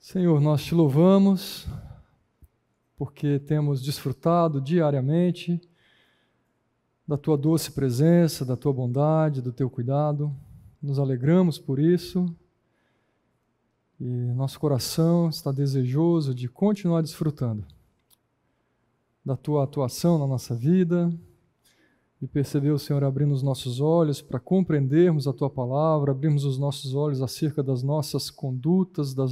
Senhor, nós te louvamos porque temos desfrutado diariamente da tua doce presença, da tua bondade, do teu cuidado. Nos alegramos por isso e nosso coração está desejoso de continuar desfrutando da tua atuação na nossa vida e perceber o Senhor abrindo os nossos olhos para compreendermos a tua palavra, abrirmos os nossos olhos acerca das nossas condutas, da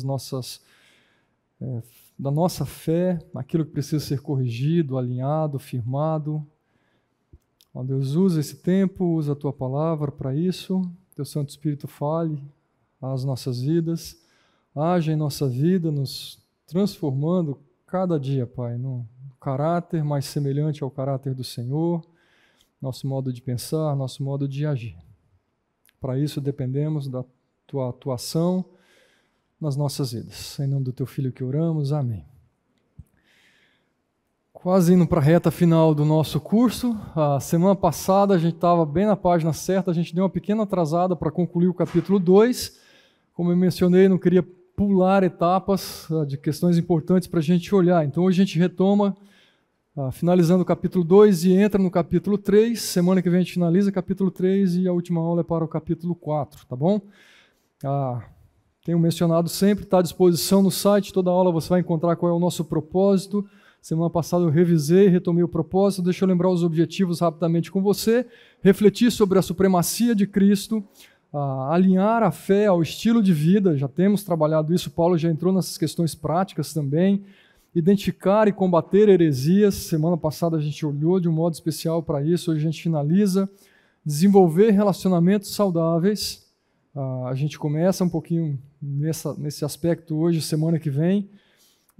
nossa fé, aquilo que precisa ser corrigido, alinhado, firmado. Ó Deus, usa esse tempo, usa a tua palavra para isso. Teu Santo Espírito fale às nossas vidas, age em nossa vida, nos transformando cada dia, Pai, no caráter mais semelhante ao caráter do Senhor, nosso modo de pensar, nosso modo de agir. Para isso dependemos da tua atuação nas nossas vidas. Em nome do teu Filho que oramos, amém. Quase indo para a reta final do nosso curso, a semana passada a gente estava bem na página certa, a gente deu uma pequena atrasada para concluir o capítulo 2. Como eu mencionei, não queria pular etapas de questões importantes para a gente olhar. Então hoje a gente retoma, finalizando o capítulo 2 e entra no capítulo 3. Semana que vem a gente finaliza o capítulo 3 e a última aula é para o capítulo 4, tá bom? Tenho mencionado sempre, está à disposição no site, toda aula você vai encontrar qual é o nosso propósito. Semana passada eu revisei, retomei o propósito, deixa eu lembrar os objetivos rapidamente com você, refletir sobre a supremacia de Cristo, alinhar a fé ao estilo de vida, já temos trabalhado isso, Paulo já entrou nessas questões práticas também, identificar e combater heresias, semana passada a gente olhou de um modo especial para isso, hoje a gente finaliza, desenvolver relacionamentos saudáveis, a gente começa um pouquinho nesse aspecto hoje, semana que vem,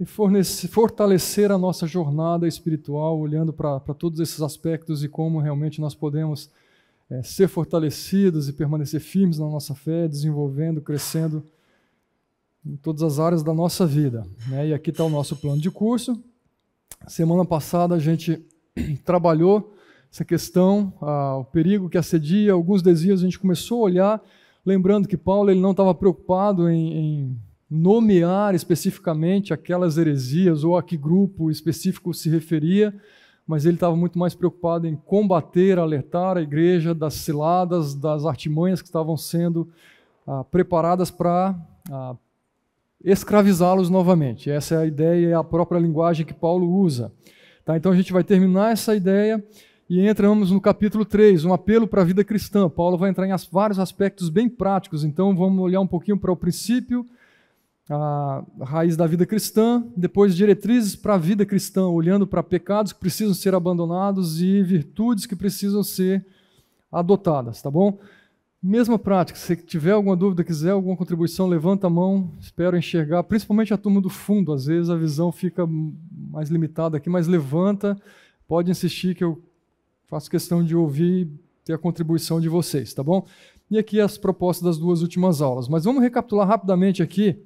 e fortalecer a nossa jornada espiritual, olhando para todos esses aspectos e como realmente nós podemos ser fortalecidos e permanecer firmes na nossa fé, desenvolvendo, crescendo em todas as áreas da nossa vida, né? E aqui está o nosso plano de curso. Semana passada a gente trabalhou essa questão, o perigo que assedia, alguns desvios a gente começou a olhar, lembrando que Paulo ele não estava preocupado em nomear especificamente aquelas heresias ou a que grupo específico se referia, mas ele estava muito mais preocupado em combater, alertar a igreja das ciladas, das artimanhas que estavam sendo preparadas para escravizá-los novamente. Essa é a ideia e a própria linguagem que Paulo usa. Tá? Então a gente vai terminar essa ideia e entramos no capítulo 3, um apelo para a vida cristã. Paulo vai entrar em vários aspectos bem práticos, então vamos olhar um pouquinho para o princípio, a raiz da vida cristã, depois diretrizes para a vida cristã, olhando para pecados que precisam ser abandonados e virtudes que precisam ser adotadas, tá bom? Mesma prática, se tiver alguma dúvida, quiser alguma contribuição, levanta a mão, espero enxergar, principalmente a turma do fundo, às vezes a visão fica mais limitada aqui, mas levanta, pode insistir que eu faço questão de ouvir e ter a contribuição de vocês, tá bom? E aqui as propostas das duas últimas aulas, mas vamos recapitular rapidamente aqui,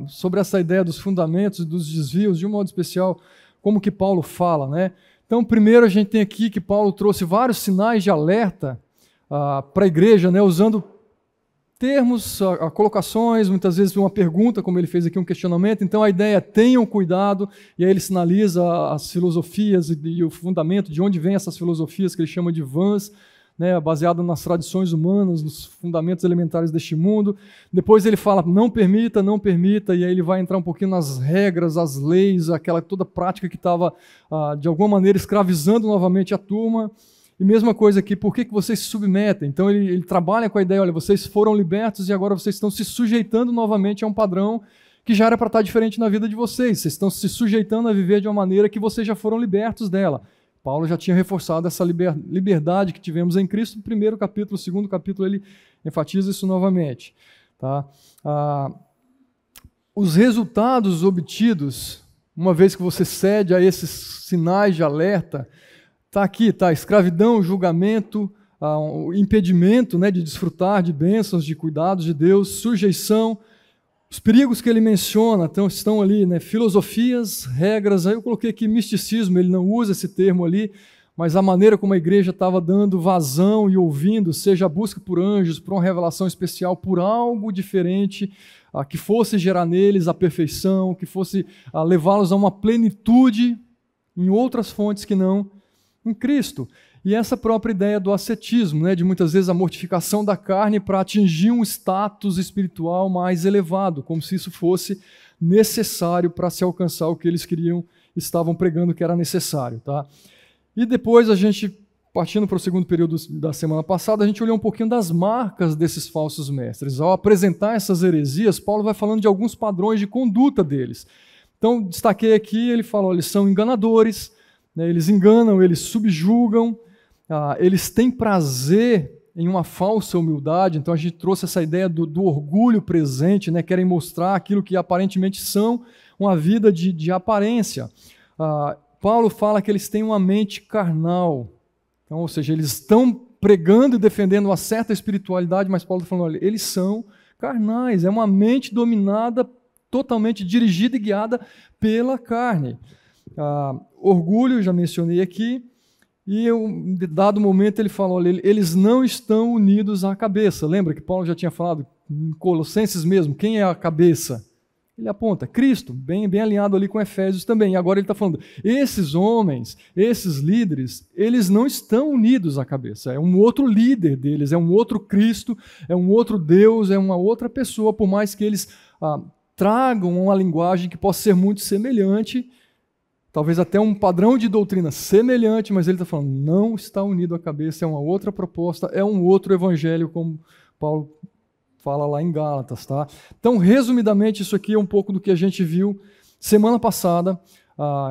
sobre essa ideia dos fundamentos e dos desvios, de um modo especial, como que Paulo fala, né? Então, primeiro a gente tem aqui que Paulo trouxe vários sinais de alerta para a igreja, né? Usando termos, colocações, muitas vezes uma pergunta, como ele fez aqui, um questionamento. Então, a ideia é tenham cuidado, e aí ele sinaliza as filosofias e o fundamento, de onde vêm essas filosofias que ele chama de vãs, né, baseado nas tradições humanas, nos fundamentos elementares deste mundo. Depois ele fala, não permita, e aí ele vai entrar um pouquinho nas regras, as leis, aquela toda prática que estava, de alguma maneira, escravizando novamente a turma. E mesma coisa aqui, por que vocês se submetem? Então ele trabalha com a ideia, olha, vocês foram libertos e agora vocês estão se sujeitando novamente a um padrão que já era para estar diferente na vida de vocês. Vocês estão se sujeitando a viver de uma maneira que vocês já foram libertos dela. Paulo já tinha reforçado essa liberdade que tivemos em Cristo. No primeiro capítulo, no segundo capítulo, ele enfatiza isso novamente. Tá? Os resultados obtidos, uma vez que você cede a esses sinais de alerta, está aqui, tá? Escravidão, julgamento, o impedimento, né, de desfrutar de bênçãos, de cuidados de Deus, sujeição. Os perigos que ele menciona estão ali, né, filosofias, regras, aí eu coloquei aqui misticismo, ele não usa esse termo ali, mas a maneira como a igreja estava dando vazão e ouvindo, seja a busca por anjos, por uma revelação especial, por algo diferente que fosse gerar neles a perfeição, que fosse levá-los a uma plenitude em outras fontes que não em Cristo. E essa própria ideia do ascetismo, né, de muitas vezes a mortificação da carne para atingir um status espiritual mais elevado, como se isso fosse necessário para se alcançar o que eles estavam pregando que era necessário. Tá? E depois a gente, partindo para o segundo período da semana passada, a gente olhou um pouquinho das marcas desses falsos mestres. Ao apresentar essas heresias, Paulo vai falando de alguns padrões de conduta deles. Então, destaquei aqui, ele fala, eles são enganadores, né, eles enganam, eles subjugam, eles têm prazer em uma falsa humildade. Então a gente trouxe essa ideia do orgulho presente, né? Querem mostrar aquilo que aparentemente são, uma vida de aparência. Paulo fala que eles têm uma mente carnal, então, ou seja, eles estão pregando e defendendo uma certa espiritualidade, mas Paulo está falando, olha, eles são carnais, é uma mente dominada, totalmente dirigida e guiada pela carne. Orgulho, já mencionei aqui. E em dado momento ele fala, olha, eles não estão unidos à cabeça. Lembra que Paulo já tinha falado, em Colossenses mesmo, quem é a cabeça? Ele aponta, Cristo, bem alinhado ali com Efésios também. E agora ele está falando, esses homens, esses líderes, eles não estão unidos à cabeça. É um outro líder deles, é um outro Cristo, é um outro Deus, é uma outra pessoa, por mais que eles tragam uma linguagem que possa ser muito semelhante, talvez até um padrão de doutrina semelhante, mas ele está falando, não está unido à cabeça, é uma outra proposta, é um outro evangelho, como Paulo fala lá em Gálatas. Tá? Então, resumidamente, isso aqui é um pouco do que a gente viu semana passada.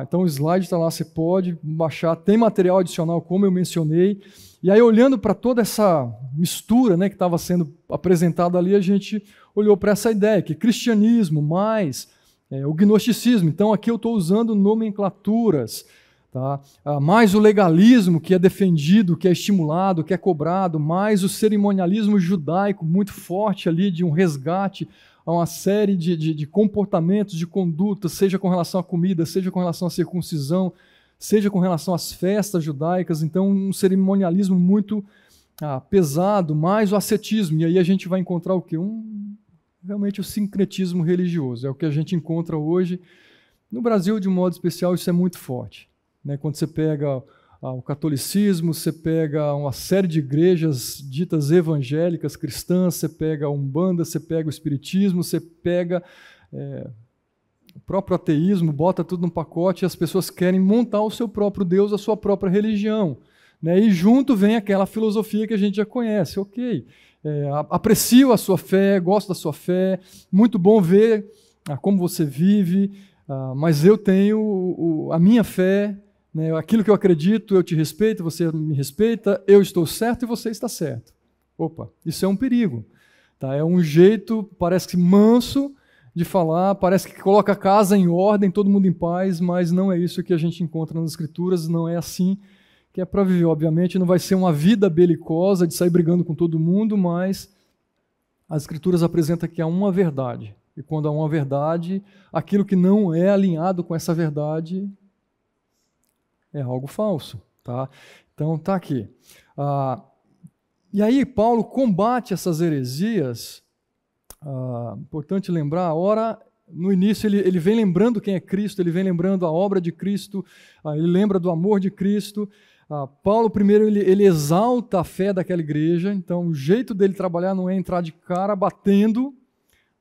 Então, o slide está lá, você pode baixar, tem material adicional, como eu mencionei. E aí, olhando para toda essa mistura, né, que estava sendo apresentada ali, a gente olhou para essa ideia, que cristianismo mais o gnosticismo. Então, aqui eu estou usando nomenclaturas, tá? Mais o legalismo que é defendido, que é estimulado, que é cobrado, mais o cerimonialismo judaico muito forte ali de um resgate a uma série de comportamentos, de condutas, seja com relação à comida, seja com relação à circuncisão, seja com relação às festas judaicas. Então, um cerimonialismo muito pesado, mais o ascetismo. E aí a gente vai encontrar o quê? Realmente o sincretismo religioso, é o que a gente encontra hoje. No Brasil, de um modo especial, isso é muito forte. Né? Quando você pega o catolicismo, você pega uma série de igrejas ditas evangélicas, cristãs, você pega a Umbanda, você pega o Espiritismo, você pega o próprio ateísmo, bota tudo num pacote e as pessoas querem montar o seu próprio Deus, a sua própria religião. Né? E junto vem aquela filosofia que a gente já conhece. Ok, aprecio a sua fé, gosto da sua fé, muito bom ver como você vive, mas eu tenho a minha fé, né, aquilo que eu acredito, eu te respeito, você me respeita, eu estou certo e você está certo. Opa, isso é um perigo. Tá? É um jeito, parece que manso, de falar, parece que coloca a casa em ordem, todo mundo em paz, mas não é isso que a gente encontra nas Escrituras, não é assim que é para viver. Obviamente não vai ser uma vida belicosa de sair brigando com todo mundo, mas as Escrituras apresentam que há uma verdade. E quando há uma verdade, aquilo que não é alinhado com essa verdade é algo falso. Tá? Então está aqui. E aí Paulo combate essas heresias. Importante lembrar, no início ele vem lembrando quem é Cristo, ele vem lembrando a obra de Cristo, ele lembra do amor de Cristo. Paulo, primeiro, ele exalta a fé daquela igreja, então o jeito dele trabalhar não é entrar de cara batendo,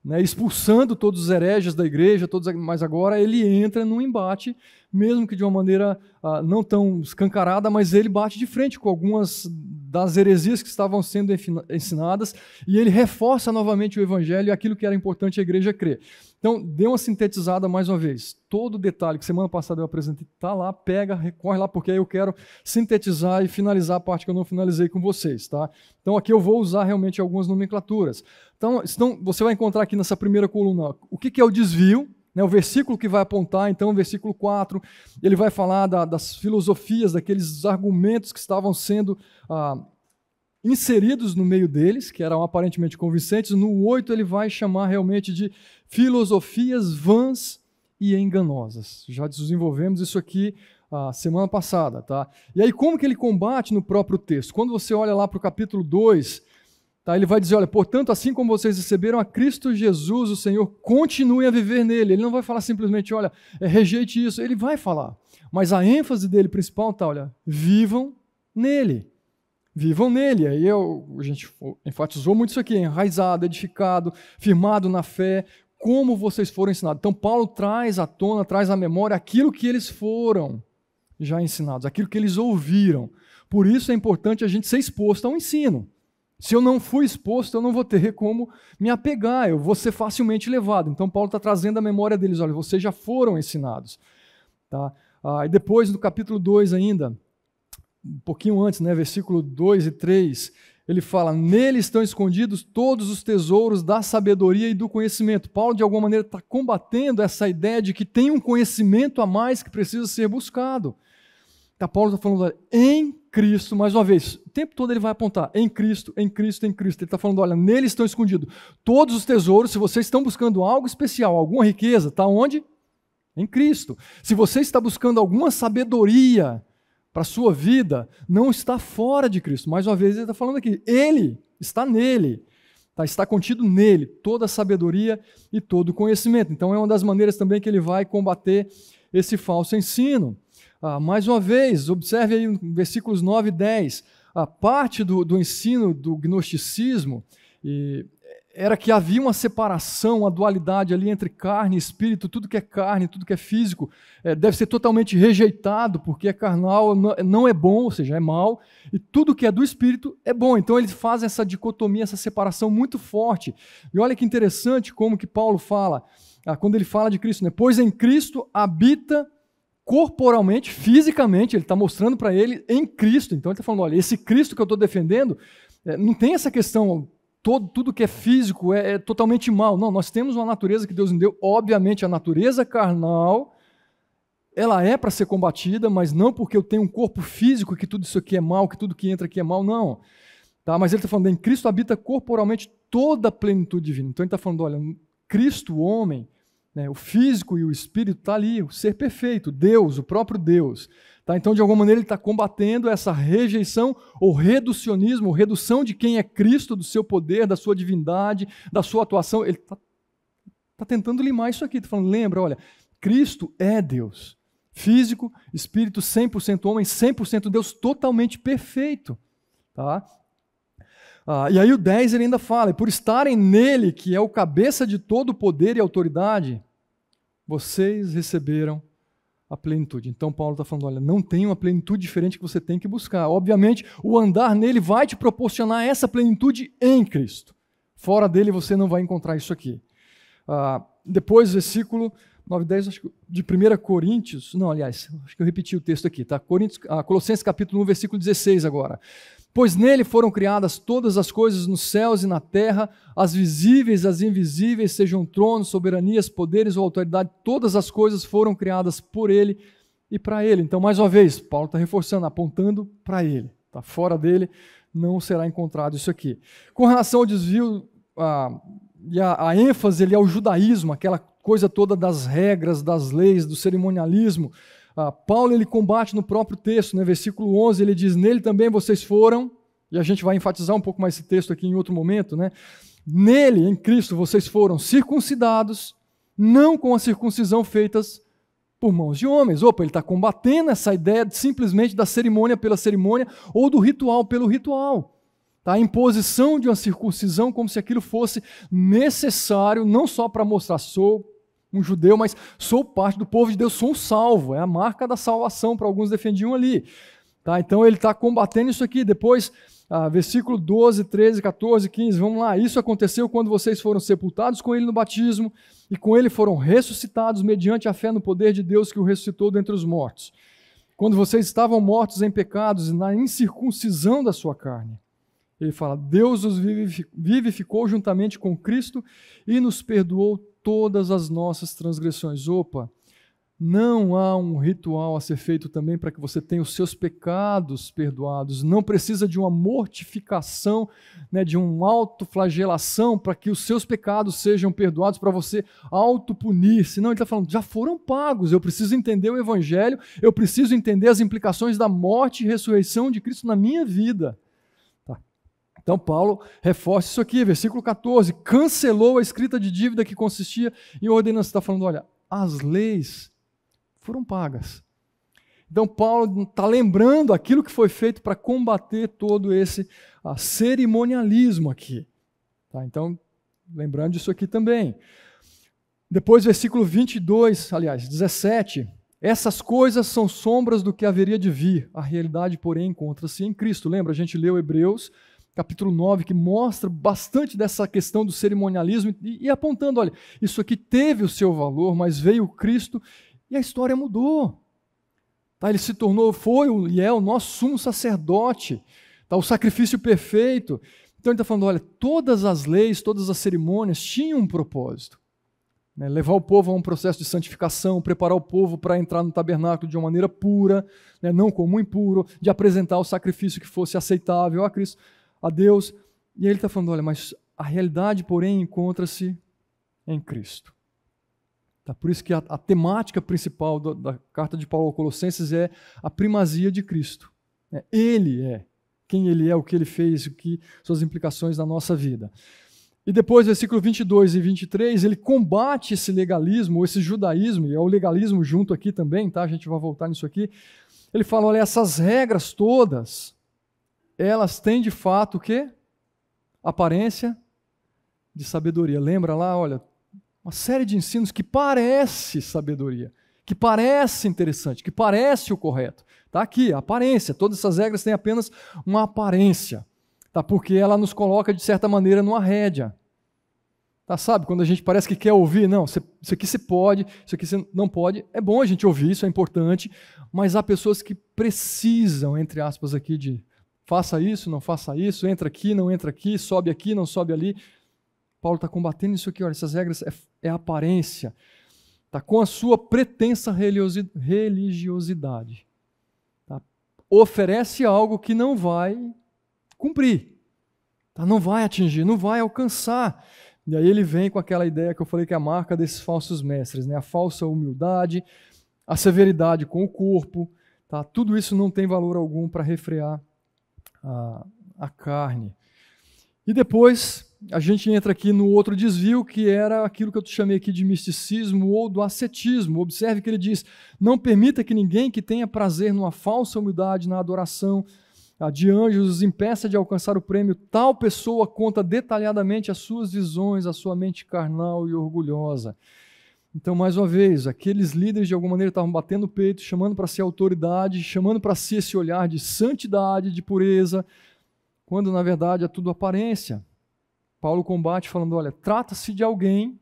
né, expulsando todos os hereges da igreja, mas agora ele entra num embate, mesmo que de uma maneira não tão escancarada, mas ele bate de frente com algumas das heresias que estavam sendo ensinadas, e ele reforça novamente o evangelho e aquilo que era importante a igreja crer. Então, dê uma sintetizada mais uma vez. Todo o detalhe que semana passada eu apresentei está lá, pega, recorre lá, porque aí eu quero sintetizar e finalizar a parte que eu não finalizei com vocês. Tá? Então, aqui eu vou usar realmente algumas nomenclaturas. Então, você vai encontrar aqui nessa primeira coluna o que é o desvio, né, o versículo que vai apontar, então, o versículo 4, ele vai falar das filosofias, daqueles argumentos que estavam sendo inseridos no meio deles, que eram aparentemente convincentes. No 8 ele vai chamar realmente de filosofias vãs e enganosas. Já desenvolvemos isso aqui semana passada. Tá? E aí como que ele combate no próprio texto? Quando você olha lá para o capítulo 2, Tá? Ele vai dizer, olha, portanto, assim como vocês receberam a Cristo Jesus, o Senhor, continuem a viver nele. Ele não vai falar simplesmente, olha, rejeite isso. Ele vai falar. Mas a ênfase dele principal está, olha, vivam nele. Vivam nele. Aí a gente enfatizou muito isso aqui, enraizado, edificado, firmado na fé, como vocês foram ensinados. Então, Paulo traz à tona, traz à memória aquilo que eles foram já ensinados, aquilo que eles ouviram. Por isso é importante a gente ser exposto ao ensino. Se eu não fui exposto, eu não vou ter como me apegar, eu vou ser facilmente levado. Então, Paulo está trazendo à memória deles, olha, vocês já foram ensinados. Tá? E depois, no capítulo 2 ainda, um pouquinho antes, né, versículo 2 e 3, ele fala, nele estão escondidos todos os tesouros da sabedoria e do conhecimento. Paulo, de alguma maneira, está combatendo essa ideia de que tem um conhecimento a mais que precisa ser buscado. Tá, Paulo está falando, olha, em Cristo, mais uma vez, o tempo todo ele vai apontar, em Cristo, em Cristo, em Cristo. Ele está falando, olha, nele estão escondidos todos os tesouros. Se vocês estão buscando algo especial, alguma riqueza, está onde? Em Cristo. Se você está buscando alguma sabedoria para a sua vida, não está fora de Cristo. Mais uma vez ele está falando aqui, ele está nele, tá? Está contido nele toda a sabedoria e todo o conhecimento. Então é uma das maneiras também que ele vai combater esse falso ensino. Mais uma vez, observe aí em versículos 9 e 10, a parte do ensino do gnosticismo era que havia uma separação, uma dualidade ali entre carne e espírito. Tudo que é carne, tudo que é físico deve ser totalmente rejeitado, porque é carnal, não é bom, ou seja, é mal, e tudo que é do espírito é bom. Então eles fazem essa dicotomia, essa separação muito forte. E olha que interessante como que Paulo fala, quando ele fala de Cristo, né? Pois em Cristo habita corporalmente, fisicamente, ele está mostrando para ele em Cristo. Então ele está falando, olha, esse Cristo que eu estou defendendo, não tem essa questão, tudo que é físico é totalmente mal. Não, nós temos uma natureza que Deus nos deu. Obviamente, a natureza carnal, ela é para ser combatida, mas não porque eu tenho um corpo físico que tudo isso aqui é mal, que tudo que entra aqui é mal, não. Tá? Mas ele está falando, em Cristo habita corporalmente toda a plenitude divina. Então ele está falando, olha, Cristo, o homem, né, o físico e o espírito está ali, o ser perfeito, Deus, o próprio Deus. Tá? Então, de alguma maneira, ele está combatendo essa rejeição ou reducionismo, redução de quem é Cristo, do seu poder, da sua divindade, da sua atuação. Ele está tentando limar isso aqui. Está falando, lembra, olha, Cristo é Deus. Físico, espírito 100% homem, 100% Deus, totalmente perfeito. Tá? E aí o 10 ele ainda fala, e por estarem nele, que é o cabeça de todo o poder e autoridade, vocês receberam a plenitude. Então Paulo está falando, olha, não tem uma plenitude diferente que você tem que buscar. Obviamente, o andar nele vai te proporcionar essa plenitude em Cristo. Fora dele você não vai encontrar isso aqui. Depois, versículo 9 e 10, acho que de 1 Coríntios, não, aliás, acho que eu repeti o texto aqui, tá? Colossenses capítulo 1, versículo 16 agora. Pois nele foram criadas todas as coisas nos céus e na terra, as visíveis e as invisíveis, sejam tronos, soberanias, poderes ou autoridade, todas as coisas foram criadas por ele e para ele. Então, mais uma vez, Paulo está reforçando, apontando para ele. Tá? Fora dele não será encontrado isso aqui. Com relação ao desvio e a ênfase ali ao judaísmo, aquela coisa toda das regras, das leis, do cerimonialismo, Paulo ele combate no próprio texto, né? Versículo 11, ele diz, nele também vocês foram, e a gente vai enfatizar um pouco mais esse texto aqui em outro momento, né? Nele, em Cristo, vocês foram circuncidados, não com a circuncisão feitas por mãos de homens. Ele está combatendo essa ideia simplesmente da cerimônia pela cerimônia ou do ritual pelo ritual. Tá? A imposição de uma circuncisão como se aquilo fosse necessário, não só para mostrar, sou um judeu, mas sou parte do povo de Deus, sou um salvo, é a marca da salvação, para alguns defendiam ali. Tá? Então ele está combatendo isso aqui. Depois, versículo 12, 13, 14, 15, vamos lá. Isso aconteceu quando vocês foram sepultados com ele no batismo e com ele foram ressuscitados mediante a fé no poder de Deus que o ressuscitou dentre os mortos. Quando vocês estavam mortos em pecados e na incircuncisão da sua carne. Ele fala, Deus os vivificou juntamente com Cristo e nos perdoou todas as nossas transgressões. Não há um ritual a ser feito também para que você tenha os seus pecados perdoados. Não precisa de uma mortificação, né, de uma autoflagelação para que os seus pecados sejam perdoados, para você autopunir-se. Não, ele está falando, já foram pagos. Eu preciso entender o Evangelho, eu preciso entender as implicações da morte e ressurreição de Cristo na minha vida. Tá? Então Paulo reforça isso aqui, versículo 14, cancelou a escrita de dívida que consistia em ordenança. Está falando, olha, as leis foram pagas. Então Paulo está lembrando aquilo que foi feito para combater todo esse cerimonialismo aqui. Tá? Então, lembrando disso aqui também. Depois, versículo 17, essas coisas são sombras do que haveria de vir, a realidade, porém, encontra-se em Cristo. Lembra, a gente leu Hebreus, capítulo 9, que mostra bastante dessa questão do cerimonialismo e apontando, olha, isso aqui teve o seu valor, mas veio Cristo e a história mudou. Tá? Ele se tornou, foi e é o nosso sumo sacerdote, tá? O sacrifício perfeito. Então ele está falando, olha, todas as leis, todas as cerimônias tinham um propósito. Né? Levar o povo a um processo de santificação, preparar o povo para entrar no tabernáculo de uma maneira pura, né? Não como impuro, de apresentar o sacrifício que fosse aceitável a Cristo, a Deus. E aí ele está falando, olha, mas a realidade, porém, encontra-se em Cristo. Tá? Por isso que a temática principal da carta de Paulo aos Colossenses é a primazia de Cristo. Ele é quem ele é, o que ele fez, suas implicações na nossa vida. E depois, versículo 22 e 23, ele combate esse legalismo, ou esse judaísmo, e é o legalismo junto aqui também, tá? A gente vai voltar nisso aqui. Ele fala, olha, essas regras todas, elas têm de fato o quê? Aparência de sabedoria. Lembra lá, olha, uma série de ensinos que parece sabedoria, que parece interessante, que parece o correto. Está aqui, a aparência. Todas essas regras têm apenas uma aparência, tá? Porque ela nos coloca, de certa maneira, numa rédea. Tá? Sabe, quando a gente parece que quer ouvir, não, isso aqui você pode, isso aqui você não pode. É bom a gente ouvir, isso é importante, mas há pessoas que precisam, entre aspas, aqui de faça isso, não faça isso, entra aqui, não entra aqui, sobe aqui, não sobe ali. Paulo está combatendo isso aqui, olha, essas regras é aparência. Tá? Com a sua pretensa religiosidade. Tá? Oferece algo que não vai cumprir. Tá? Não vai atingir, não vai alcançar. E aí ele vem com aquela ideia que eu falei que é a marca desses falsos mestres, né? A falsa humildade, a severidade com o corpo. Tá? Tudo isso não tem valor algum para refrear a carne. E depois a gente entra aqui no outro desvio, que era aquilo que eu chamei aqui de misticismo ou do ascetismo. Observe que ele diz, não permita que ninguém que tenha prazer numa falsa humildade, na adoração de anjos, os impeça de alcançar o prêmio. Tal pessoa conta detalhadamente as suas visões, a sua mente carnal e orgulhosa. Então, mais uma vez, aqueles líderes de alguma maneira estavam batendo o peito, chamando para si autoridade, chamando para si esse olhar de santidade, de pureza, quando na verdade é tudo aparência. Paulo combate falando, olha, trata-se de alguém,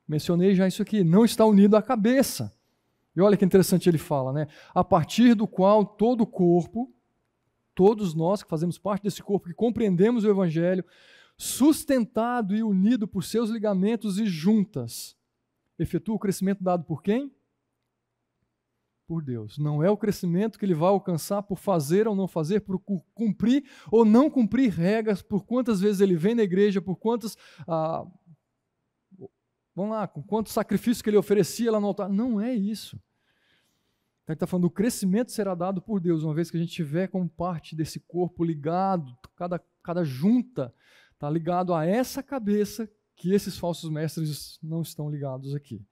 mencionei já isso aqui, não está unido à cabeça. E olha que interessante ele fala, né? A partir do qual todo o corpo, todos nós que fazemos parte desse corpo, que compreendemos o Evangelho, sustentado e unido por seus ligamentos e juntas, efetua o crescimento dado por quem? Por Deus. Não é o crescimento que ele vai alcançar por fazer ou não fazer, por cumprir ou não cumprir regras, por quantas vezes ele vem na igreja, por quantos com quantos sacrifícios que ele oferecia lá no altar. Não é isso. Ele está falando, o crescimento será dado por Deus, uma vez que a gente estiver como parte desse corpo ligado, cada junta está ligado a essa cabeça que esses falsos mestres não estão ligados aqui.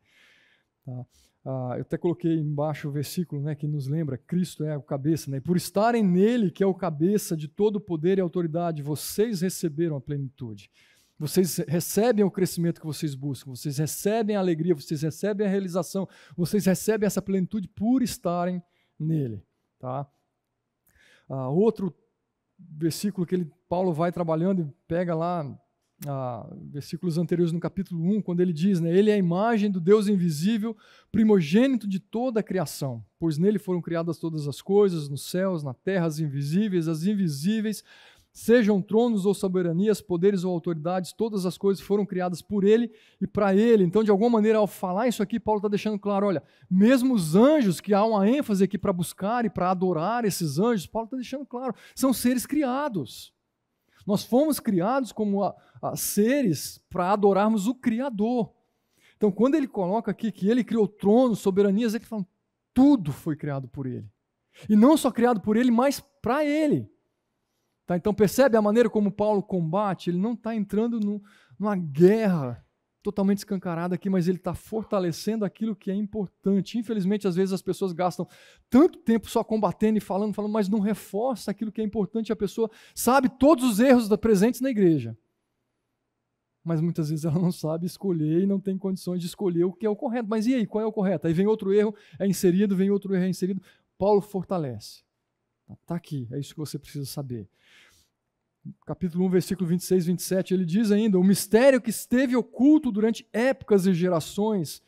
Tá? Eu até coloquei embaixo o versículo, né, que nos lembra, Cristo é o cabeça, né? E por estarem nele, que é o cabeça de todo o poder e autoridade, vocês receberam a plenitude. Vocês recebem o crescimento que vocês buscam, vocês recebem a alegria, vocês recebem a realização, vocês recebem essa plenitude por estarem nele. Tá? Outro versículo que Paulo vai trabalhando e pega lá, versículos anteriores no capítulo 1, quando ele diz, né, ele é a imagem do Deus invisível, primogênito de toda a criação, pois nele foram criadas todas as coisas, nos céus, na terra, as invisíveis, sejam tronos ou soberanias, poderes ou autoridades, todas as coisas foram criadas por ele e para ele. Então, de alguma maneira, ao falar isso aqui, Paulo está deixando claro, olha, mesmo os anjos, que há uma ênfase aqui para buscar e para adorar esses anjos, Paulo está deixando claro, são seres criados. Nós fomos criados como seres para adorarmos o Criador. Então, quando ele coloca aqui que ele criou tronos, soberanias, ele fala, tudo foi criado por ele. E não só criado por ele, mas para ele. Tá? Então percebe a maneira como Paulo combate? Ele não está entrando numa guerra totalmente escancarada aqui, mas ele está fortalecendo aquilo que é importante. Infelizmente, às vezes as pessoas gastam tanto tempo só combatendo e falando, mas não reforça aquilo que é importante. A pessoa sabe todos os erros presentes na igreja, mas muitas vezes ela não sabe escolher e não tem condições de escolher o que é o correto. Mas e aí, qual é o correto? Aí vem outro erro, é inserido, vem outro erro, é inserido. Paulo fortalece. Está aqui, é isso que você precisa saber. Capítulo 1, versículo 26 e 27, ele diz ainda: o mistério que esteve oculto durante épocas e gerações,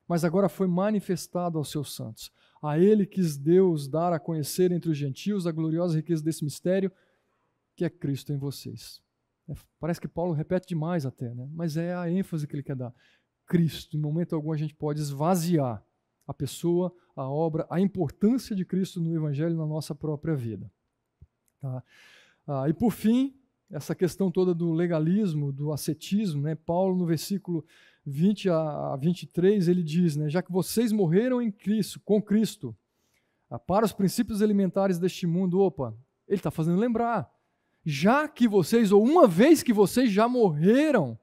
mas agora foi manifestado aos seus santos. A ele quis Deus dar a conhecer entre os gentios a gloriosa riqueza desse mistério, que é Cristo em vocês. Parece que Paulo repete demais até, né? Mas é a ênfase que ele quer dar. Cristo, em momento algum a gente pode esvaziar a pessoa, a obra, a importância de Cristo no Evangelho na nossa própria vida. Tá? E por fim, essa questão toda do legalismo, do ascetismo, né? Paulo no versículo 20 a 23, ele diz, né? Já que vocês morreram em Cristo, com Cristo, para os princípios elementares deste mundo, ele está fazendo lembrar, já que vocês, ou uma vez que vocês já morreram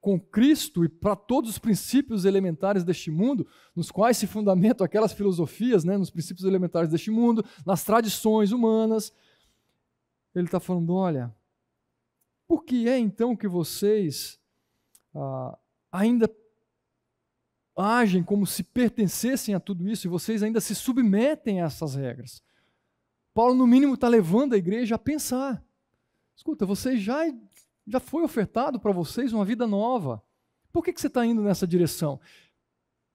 com Cristo e para todos os princípios elementares deste mundo, nos quais se fundamentam aquelas filosofias, né? Nos princípios elementares deste mundo, nas tradições humanas, ele está falando, olha, por que é então que vocês ainda agem como se pertencessem a tudo isso e vocês ainda se submetem a essas regras? Paulo, no mínimo, está levando a igreja a pensar. Escuta, vocês já foi ofertado para vocês uma vida nova. Por que você está indo nessa direção?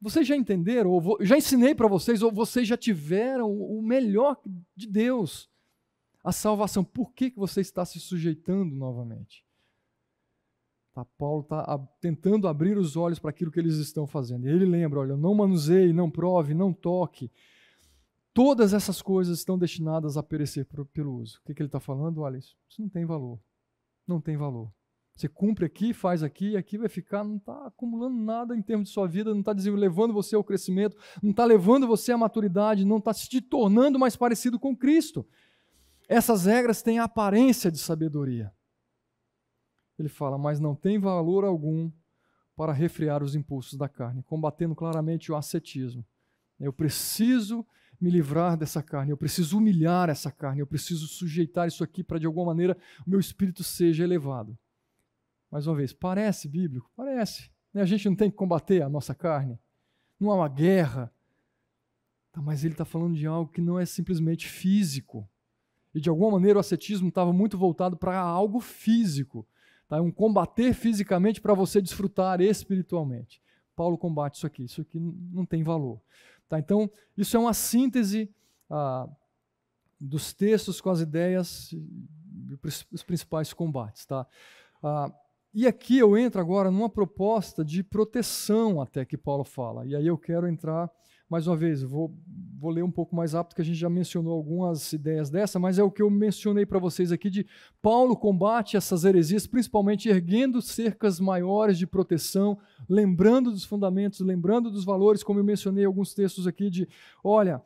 Vocês já entenderam, ou já ensinei para vocês, ou vocês já tiveram o melhor de Deus. A salvação, por que você está se sujeitando novamente? Paulo está tentando abrir os olhos para aquilo que eles estão fazendo. E ele lembra, olha, não manuseie, não prove, não toque. Todas essas coisas estão destinadas a perecer pelo uso. O que ele está falando? Olha, isso não tem valor. Não tem valor. Você cumpre aqui, faz aqui, e aqui vai ficar, não está acumulando nada em termos de sua vida, não está levando você ao crescimento, não está levando você à maturidade, não está se tornando mais parecido com Cristo. Essas regras têm a aparência de sabedoria. Ele fala, mas não tem valor algum para refrear os impulsos da carne, combatendo claramente o ascetismo. Eu preciso me livrar dessa carne, eu preciso humilhar essa carne, eu preciso sujeitar isso aqui para, de alguma maneira, o meu espírito seja elevado. Mais uma vez, parece bíblico? Parece. A gente não tem que combater a nossa carne. Não há uma guerra. Mas ele está falando de algo que não é simplesmente físico. E de alguma maneira o ascetismo estava muito voltado para algo físico. Um combater fisicamente para você desfrutar espiritualmente. Paulo combate isso aqui não tem valor. Então, isso é uma síntese dos textos com as ideias e os principais combates. E aqui eu entro agora numa proposta de proteção até que Paulo fala. E aí eu quero entrar, mais uma vez, vou ler um pouco mais rápido, que a gente já mencionou algumas ideias dessa, mas é o que eu mencionei para vocês aqui, de Paulo combate essas heresias, principalmente erguendo cercas maiores de proteção, lembrando dos fundamentos, lembrando dos valores, como eu mencionei alguns textos aqui, de, olha,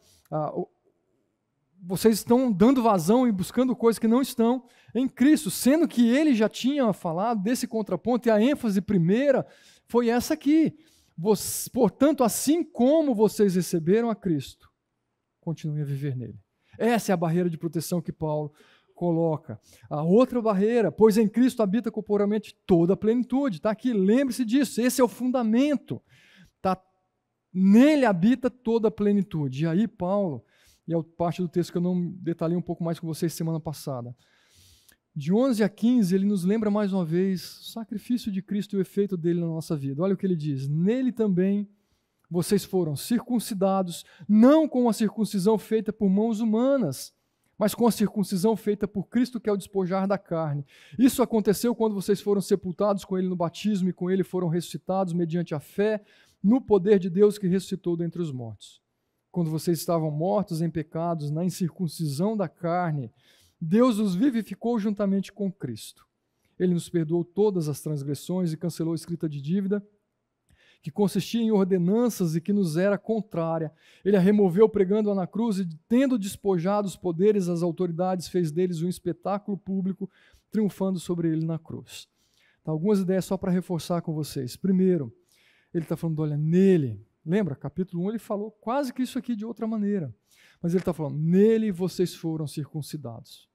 vocês estão dando vazão e buscando coisas que não estão em Cristo, sendo que ele já tinha falado desse contraponto, e a ênfase primeira foi essa aqui. Portanto, assim como vocês receberam a Cristo, continuem a viver nele. Essa é a barreira de proteção que Paulo coloca. A outra barreira, pois em Cristo habita corporalmente toda a plenitude. Está aqui, lembre-se disso, esse é o fundamento. Nele habita toda a plenitude. E aí Paulo, e é parte do texto que eu não detalhei um pouco mais com vocês semana passada, de 11 a 15, ele nos lembra mais uma vez o sacrifício de Cristo e o efeito dele na nossa vida. Olha o que ele diz, nele também vocês foram circuncidados, não com a circuncisão feita por mãos humanas, mas com a circuncisão feita por Cristo, que é o despojar da carne. Isso aconteceu quando vocês foram sepultados com ele no batismo e com ele foram ressuscitados mediante a fé no poder de Deus que ressuscitou dentre os mortos. Quando vocês estavam mortos em pecados, na incircuncisão da carne, Deus os vivificou juntamente com Cristo. Ele nos perdoou todas as transgressões e cancelou a escrita de dívida que consistia em ordenanças e que nos era contrária. Ele a removeu pregando-a na cruz e, tendo despojado os poderes às autoridades, fez deles um espetáculo público, triunfando sobre ele na cruz. Então, algumas ideias só para reforçar com vocês. Primeiro, ele está falando, olha, nele, lembra, capítulo 1, ele falou quase que isso aqui de outra maneira, mas ele está falando, nele vocês foram circuncidados.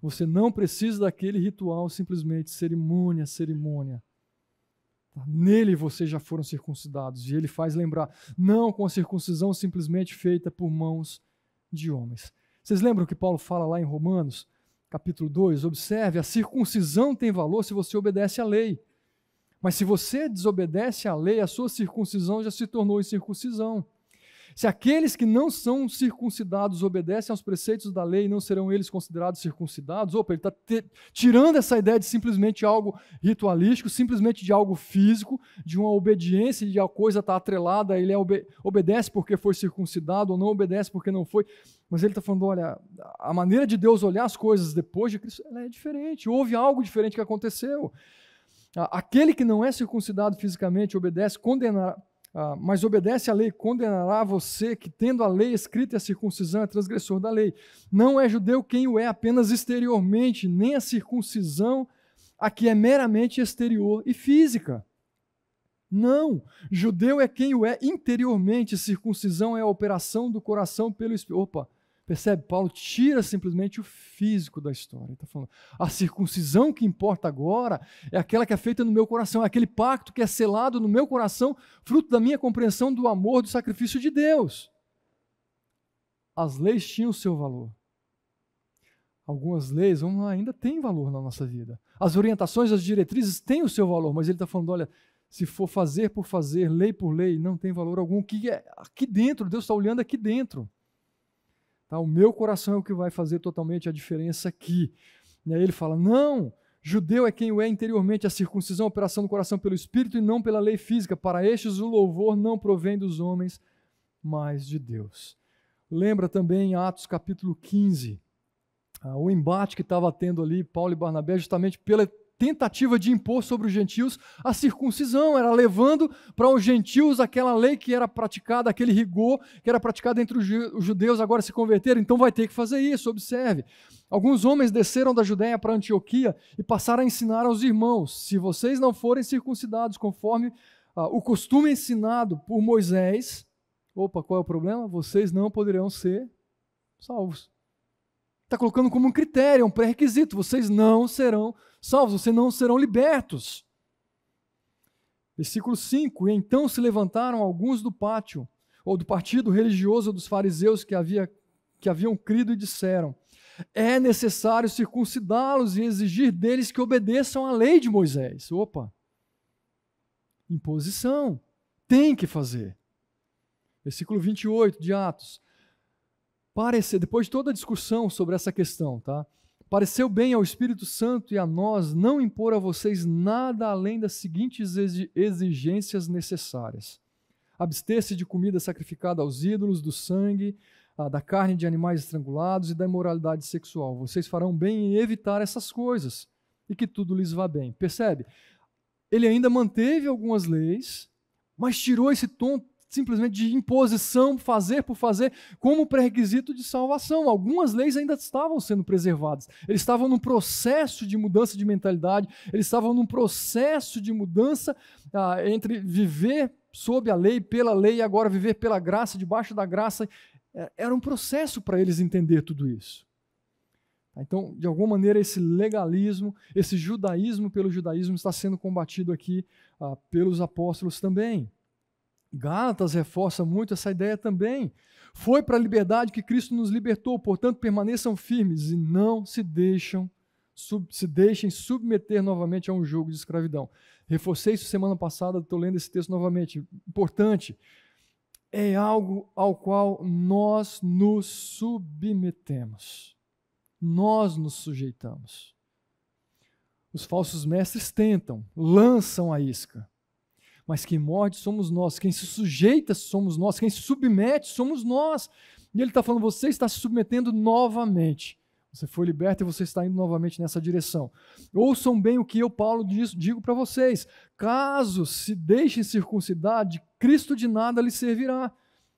Você não precisa daquele ritual, simplesmente cerimônia. Nele vocês já foram circuncidados. E ele faz lembrar, não com a circuncisão simplesmente feita por mãos de homens. Vocês lembram que Paulo fala lá em Romanos, capítulo 2? Observe, a circuncisão tem valor se você obedece à lei. Mas se você desobedece à lei, a sua circuncisão já se tornou incircuncisão. Se aqueles que não são circuncidados obedecem aos preceitos da lei, não serão eles considerados circuncidados? Opa, ele está tirando essa ideia de simplesmente algo ritualístico, simplesmente de algo físico, de uma obediência, de a coisa estar atrelada, ele obedece porque foi circuncidado ou não obedece porque não foi. Mas ele está falando, olha, a maneira de Deus olhar as coisas depois de Cristo ela é diferente, houve algo diferente que aconteceu. Aquele que não é circuncidado fisicamente obedece, condenará, mas obedece à lei, condenará você que, tendo a lei escrita e a circuncisão, é transgressor da lei. Não é judeu quem o é apenas exteriormente, nem a circuncisão a que é meramente exterior e física. Não, judeu é quem o é interiormente, circuncisão é a operação do coração pelo Espírito. Opa, percebe? Paulo tira simplesmente o físico da história. Ele está falando, a circuncisão que importa agora é aquela que é feita no meu coração, é aquele pacto que é selado no meu coração, fruto da minha compreensão do amor, do sacrifício de Deus. As leis tinham o seu valor. Algumas leis ainda têm valor na nossa vida. As orientações, as diretrizes têm o seu valor, mas ele está falando, olha, se for fazer por fazer, lei por lei, não tem valor algum. Que é aqui dentro, Deus está olhando aqui dentro. Tá, o meu coração é o que vai fazer totalmente a diferença aqui. E aí ele fala, não, judeu é quem o é interiormente, a circuncisão, a operação do coração pelo Espírito e não pela lei física. Para estes o louvor não provém dos homens, mas de Deus. Lembra também em Atos capítulo 15, o embate que estava tendo ali Paulo e Barnabé justamente pela tentativa de impor sobre os gentios a circuncisão, era levando para os gentios aquela lei que era praticada, aquele rigor que era praticado entre os judeus, agora se converteram, então vai ter que fazer isso, observe. Alguns homens desceram da Judéia para Antioquia e passaram a ensinar aos irmãos, se vocês não forem circuncidados conforme o costume ensinado por Moisés, opa, qual é o problema? Vocês não poderão ser salvos. Está colocando como um critério, um pré-requisito, vocês não serão salvos, vocês não serão libertos. Versículo 5, e então se levantaram alguns do pátio, ou do partido religioso dos fariseus que haviam crido e disseram, é necessário circuncidá-los e exigir deles que obedeçam à lei de Moisés. Opa, imposição, tem que fazer. Versículo 28 de Atos, depois de toda a discussão sobre essa questão, tá? Pareceu bem ao Espírito Santo e a nós não impor a vocês nada além das seguintes exigências necessárias. Abster-se de comida sacrificada aos ídolos, do sangue, da carne de animais estrangulados e da imoralidade sexual. Vocês farão bem em evitar essas coisas e que tudo lhes vá bem. Percebe? Ele ainda manteve algumas leis, mas tirou esse tom simplesmente de imposição, fazer por fazer, como pré-requisito de salvação. Algumas leis ainda estavam sendo preservadas. Eles estavam num processo de mudança de mentalidade, eles estavam num processo de mudança entre viver sob a lei, pela lei, e agora viver pela graça, debaixo da graça. Era um processo para eles entender tudo isso. Então, de alguma maneira, esse legalismo, esse judaísmo pelo judaísmo está sendo combatido aqui pelos apóstolos também. Gálatas reforça muito essa ideia também. Foi para a liberdade que Cristo nos libertou, portanto permaneçam firmes e não se deixem submeter novamente a um jugo de escravidão. Reforcei isso semana passada, estou lendo esse texto novamente. Importante, é algo ao qual nós nos submetemos. Nós nos sujeitamos. Os falsos mestres tentam, lançam a isca. Mas quem morde somos nós, quem se sujeita somos nós, quem se submete somos nós. E ele está falando, você está se submetendo novamente. Você foi liberto e você está indo novamente nessa direção. Ouçam bem o que eu, Paulo, digo para vocês. Caso se deixem circuncidar, de Cristo de nada lhe servirá.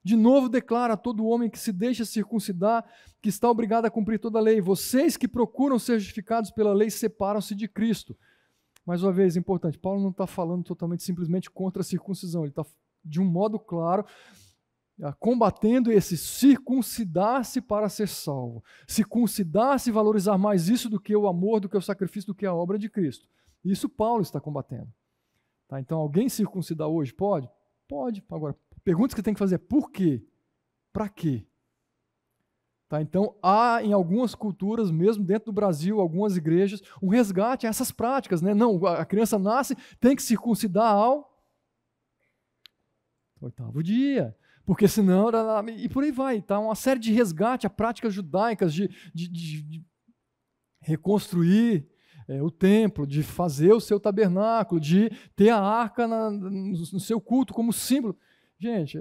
De novo declara a todo homem que se deixa circuncidar, que está obrigado a cumprir toda a lei. Vocês que procuram ser justificados pela lei, separam-se de Cristo. Mais uma vez, importante, Paulo não está falando totalmente simplesmente contra a circuncisão. Ele está, de um modo claro, combatendo esse circuncidar-se para ser salvo. Circuncidar-se e valorizar mais isso do que o amor, do que o sacrifício, do que a obra de Cristo. Isso Paulo está combatendo. Tá? Então, alguém circuncidar hoje? Pode? Pode. Agora, perguntas que tem que fazer é por quê? Para quê? Tá? Então, há em algumas culturas, mesmo dentro do Brasil, algumas igrejas, um resgate a essas práticas. Né? Não, a criança nasce, tem que circuncidar ao 8º dia. Porque senão, e por aí vai, tá? Uma série de resgate a práticas judaicas de reconstruir o templo, de fazer o seu tabernáculo, de ter a arca no seu culto como símbolo. Gente,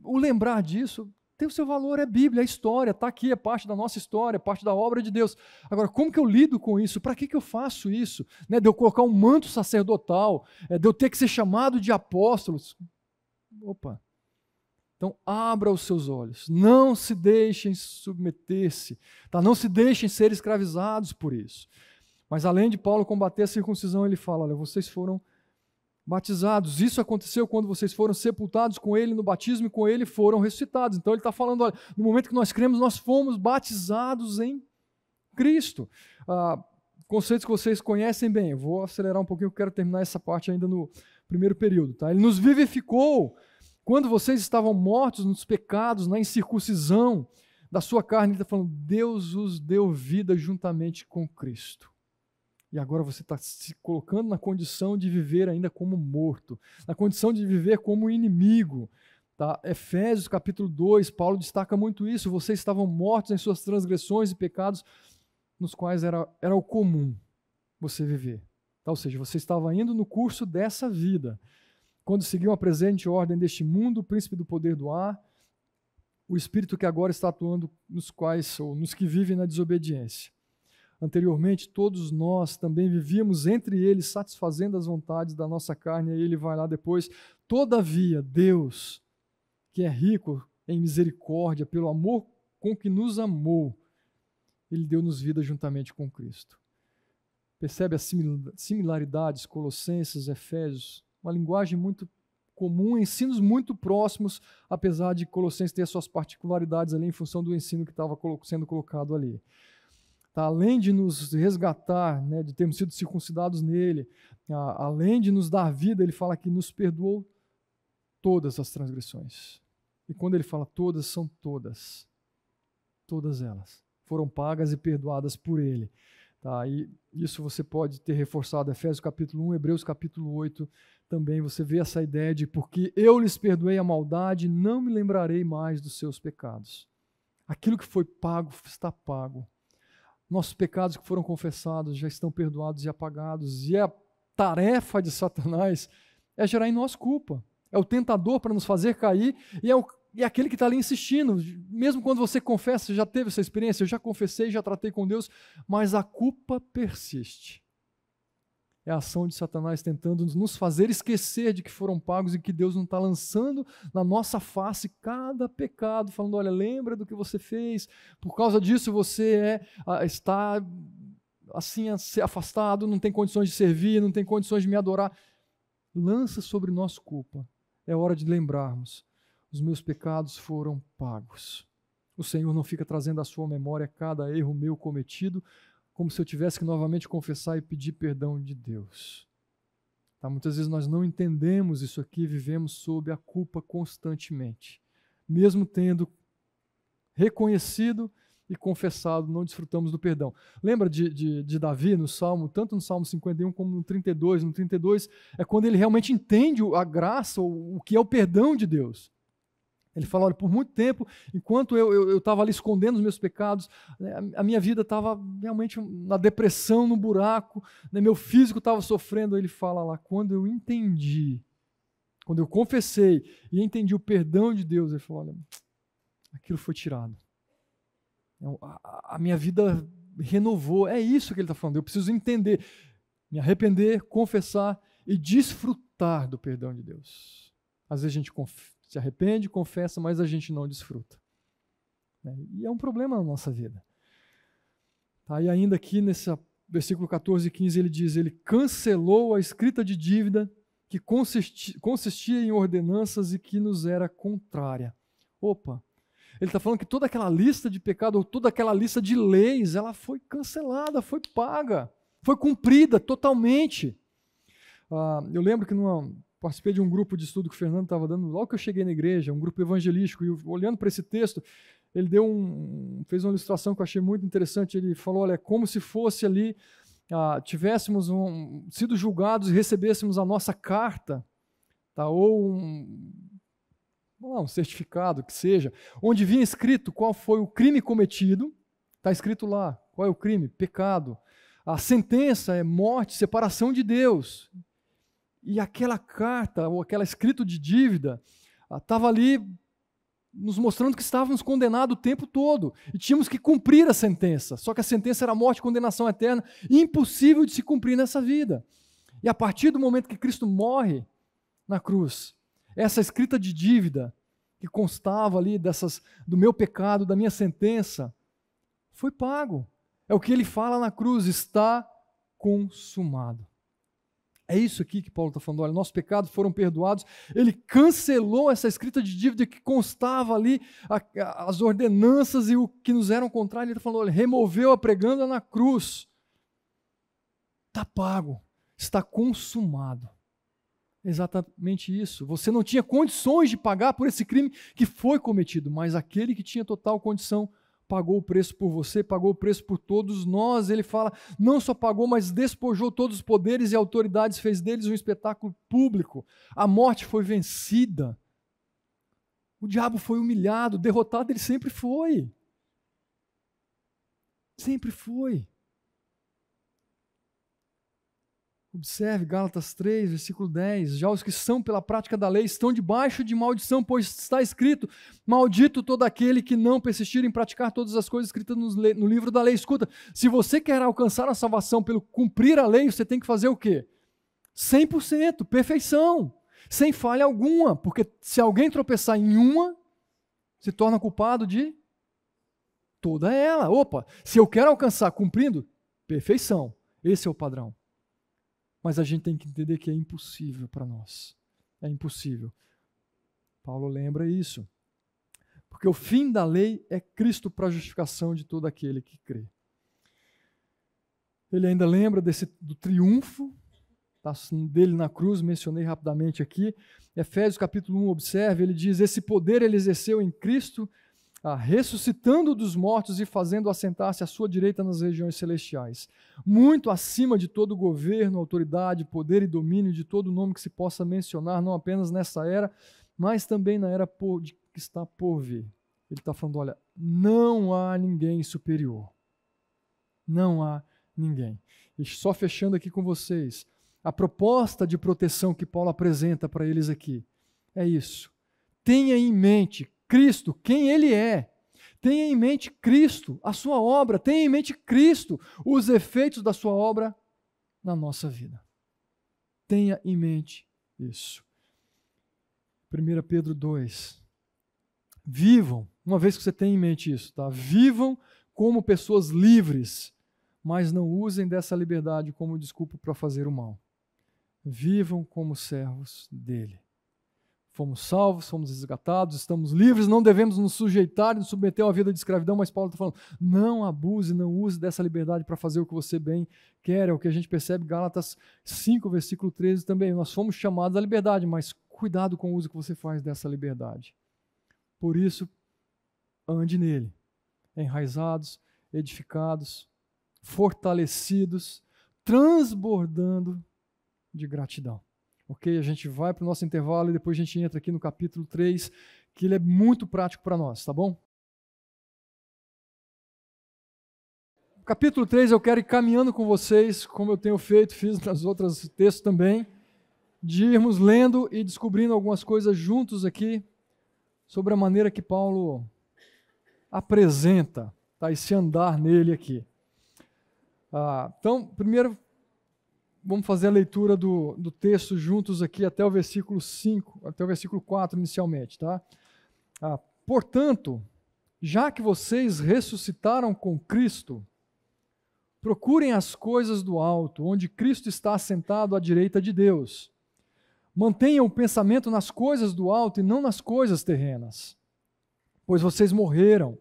o lembrar disso tem o seu valor, é Bíblia, é história, está aqui, é parte da nossa história, é parte da obra de Deus. Agora, como que eu lido com isso? Para que eu faço isso? Né? De eu colocar um manto sacerdotal, de eu ter que ser chamado de apóstolos. Opa! Então, abra os seus olhos, não se deixem submeter-se, tá? Não se deixem ser escravizados por isso. Mas além de Paulo combater a circuncisão, ele fala, olha, vocês foram batizados, isso aconteceu quando vocês foram sepultados com ele no batismo e com ele foram ressuscitados. Então ele está falando, olha, no momento que nós cremos, nós fomos batizados em Cristo. Conceitos que vocês conhecem bem, eu vou acelerar um pouquinho, eu quero terminar essa parte ainda no primeiro período. Tá? Ele nos vivificou. Quando vocês estavam mortos nos pecados, na incircuncisão da sua carne, ele está falando, Deus os deu vida juntamente com Cristo. E agora você está se colocando na condição de viver ainda como morto, na condição de viver como inimigo. Tá? Efésios capítulo 2, Paulo destaca muito isso, vocês estavam mortos em suas transgressões e pecados, nos quais era o comum você viver. Tá? Ou seja, você estava indo no curso dessa vida, quando seguiam a presente ordem deste mundo, o príncipe do poder do ar, o espírito que agora está atuando nos quais, ou nos que vivem na desobediência. Anteriormente, todos nós também vivíamos entre eles, satisfazendo as vontades da nossa carne, e ele vai lá depois. Todavia, Deus, que é rico em misericórdia, pelo amor com que nos amou, ele deu-nos vida juntamente com Cristo. Percebe as similaridades, Colossenses, Efésios, uma linguagem muito comum, ensinos muito próximos, apesar de Colossenses ter suas particularidades ali em função do ensino que estava sendo colocado ali. Tá, além de nos resgatar, né, de termos sido circuncidados nele, além de nos dar vida, ele fala que nos perdoou todas as transgressões. E quando ele fala todas, são todas. Todas elas foram pagas e perdoadas por ele. Tá, e isso você pode ter reforçado, Efésios capítulo 1, Hebreus capítulo 8, também você vê essa ideia de porque eu lhes perdoei a maldade, não me lembrarei mais dos seus pecados. Aquilo que foi pago está pago. Nossos pecados que foram confessados já estão perdoados e apagados. E a tarefa de Satanás é gerar em nós culpa. É o tentador para nos fazer cair e é aquele que está ali insistindo. Mesmo quando você confessa, você já teve essa experiência, eu já confessei, já tratei com Deus, mas a culpa persiste. É a ação de Satanás tentando nos fazer esquecer de que foram pagos e que Deus não está lançando na nossa face cada pecado, falando, olha, lembra do que você fez, por causa disso você está assim a ser afastado, não tem condições de servir, não tem condições de me adorar. Lança sobre nós culpa. É hora de lembrarmos, os meus pecados foram pagos. O Senhor não fica trazendo à sua memória cada erro meu cometido, como se eu tivesse que novamente confessar e pedir perdão de Deus. Tá? Muitas vezes nós não entendemos isso aqui, vivemos sob a culpa constantemente. Mesmo tendo reconhecido e confessado, não desfrutamos do perdão. Lembra de Davi no Salmo, tanto no Salmo 51 como no 32? No 32 é quando ele realmente entende a graça, o que é o perdão de Deus. Ele fala, olha, por muito tempo, enquanto eu estava ali escondendo os meus pecados, a minha vida estava realmente na depressão, no buraco, né, meu físico estava sofrendo. Ele fala lá, quando eu entendi, quando eu confessei e entendi o perdão de Deus, ele falou, olha, aquilo foi tirado. A minha vida renovou. É isso que ele está falando. Eu preciso entender, me arrepender, confessar e desfrutar do perdão de Deus. Às vezes a gente se arrepende, confessa, mas a gente não desfruta. E é um problema na nossa vida. Tá? E ainda aqui nesse versículo 14 e 15 ele diz, ele cancelou a escrita de dívida que consistia em ordenanças e que nos era contrária. Opa! Ele está falando que toda aquela lista de pecado, ou toda aquela lista de leis, ela foi cancelada, foi paga, foi cumprida totalmente. Eu lembro que participei de um grupo de estudo que o Fernando estava dando, logo que eu cheguei na igreja, um grupo evangelístico, e olhando para esse texto, ele fez uma ilustração que eu achei muito interessante. Ele falou, olha, é como se fosse ali, tivéssemos sido julgados e recebêssemos a nossa carta, tá? Ou um certificado, que seja, onde vinha escrito qual foi o crime cometido, está escrito lá, qual é o crime? Pecado. A sentença é morte, separação de Deus. E aquela carta, ou aquela escrito de dívida, estava ali nos mostrando que estávamos condenados o tempo todo, e tínhamos que cumprir a sentença, só que a sentença era morte, condenação eterna, impossível de se cumprir nessa vida. E a partir do momento que Cristo morre na cruz, essa escrita de dívida que constava ali do meu pecado, da minha sentença, foi pago. É o que ele fala na cruz, está consumado. É isso aqui que Paulo está falando, olha, nossos pecados foram perdoados, ele cancelou essa escrita de dívida que constava ali, as ordenanças e o que nos eram contrários, ele está falando, olha, removeu a preganda na cruz, está pago, está consumado. Exatamente isso. Você não tinha condições de pagar por esse crime que foi cometido, mas aquele que tinha total condição pagou o preço por você, pagou o preço por todos nós. Ele fala, não só pagou, mas despojou todos os poderes e autoridades, fez deles um espetáculo público. A morte foi vencida. O diabo foi humilhado, derrotado ele sempre foi. Sempre foi. Observe Gálatas 3, versículo 10. Já os que são pela prática da lei estão debaixo de maldição, pois está escrito, maldito todo aquele que não persistir em praticar todas as coisas escritas no livro da lei. Escuta, se você quer alcançar a salvação pelo cumprir a lei, você tem que fazer o quê? 100%, perfeição, sem falha alguma, porque se alguém tropeçar em uma, se torna culpado de toda ela. Opa, se eu quero alcançar cumprindo, perfeição, esse é o padrão. Mas a gente tem que entender que é impossível para nós. É impossível. Paulo lembra isso. Porque o fim da lei é Cristo para a justificação de todo aquele que crê. Ele ainda lembra do triunfo dele na cruz, mencionei rapidamente aqui. Efésios capítulo 1, observe, ele diz, esse poder ele exerceu em Cristo, ressuscitando dos mortos e fazendo assentar-se à sua direita nas regiões celestiais, muito acima de todo governo, autoridade, poder e domínio, de todo nome que se possa mencionar, não apenas nessa era, mas também na era que está por vir. Ele está falando, olha, não há ninguém superior. Não há ninguém. E só fechando aqui com vocês, a proposta de proteção que Paulo apresenta para eles aqui é isso. Tenha em mente Cristo, quem Ele é. Tenha em mente Cristo, a sua obra. Tenha em mente Cristo, os efeitos da sua obra na nossa vida. Tenha em mente isso. 1 Pedro 2. Vivam, uma vez que você tem em mente isso, tá? Vivam como pessoas livres, mas não usem dessa liberdade como desculpa para fazer o mal. Vivam como servos dele. Fomos salvos, fomos resgatados, estamos livres, não devemos nos sujeitar e nos submeter a uma vida de escravidão, mas Paulo está falando, não abuse, não use dessa liberdade para fazer o que você bem quer, é o que a gente percebe em Gálatas 5, versículo 13 também, nós fomos chamados à liberdade, mas cuidado com o uso que você faz dessa liberdade. Por isso, ande nele, enraizados, edificados, fortalecidos, transbordando de gratidão. Ok? A gente vai para o nosso intervalo e depois a gente entra aqui no capítulo 3, que ele é muito prático para nós, tá bom? Capítulo 3 eu quero ir caminhando com vocês, como eu tenho feito, fiz nas outras textos também, de irmos lendo e descobrindo algumas coisas juntos aqui, sobre a maneira que Paulo apresenta tá? Esse andar nele aqui. Então, primeiro, vamos fazer a leitura do texto juntos aqui até o versículo 5, até o versículo 4 inicialmente. Tá? Portanto, já que vocês ressuscitaram com Cristo, procurem as coisas do alto, onde Cristo está assentado à direita de Deus. Mantenham o pensamento nas coisas do alto e não nas coisas terrenas. Pois vocês morreram,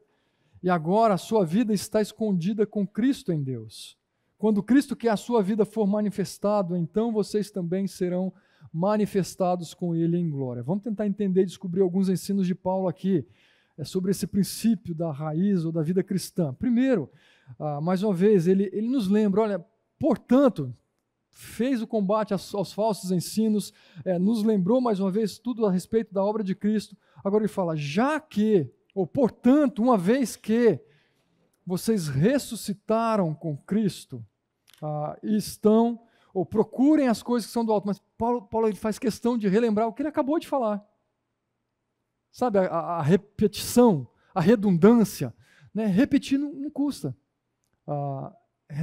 e agora a sua vida está escondida com Cristo em Deus. Quando Cristo, que é a sua vida, for manifestado, então vocês também serão manifestados com Ele em glória. Vamos tentar entender e descobrir alguns ensinos de Paulo aqui, sobre esse princípio da raiz ou da vida cristã. Primeiro, mais uma vez, ele nos lembra, olha, portanto, fez o combate aos falsos ensinos, nos lembrou mais uma vez tudo a respeito da obra de Cristo. Agora ele fala, já que, ou portanto, uma vez que vocês ressuscitaram com Cristo e estão, ou procurem as coisas que são do alto. Mas Paulo ele faz questão de relembrar o que ele acabou de falar. Sabe, a repetição, a redundância, né? Repetir não custa.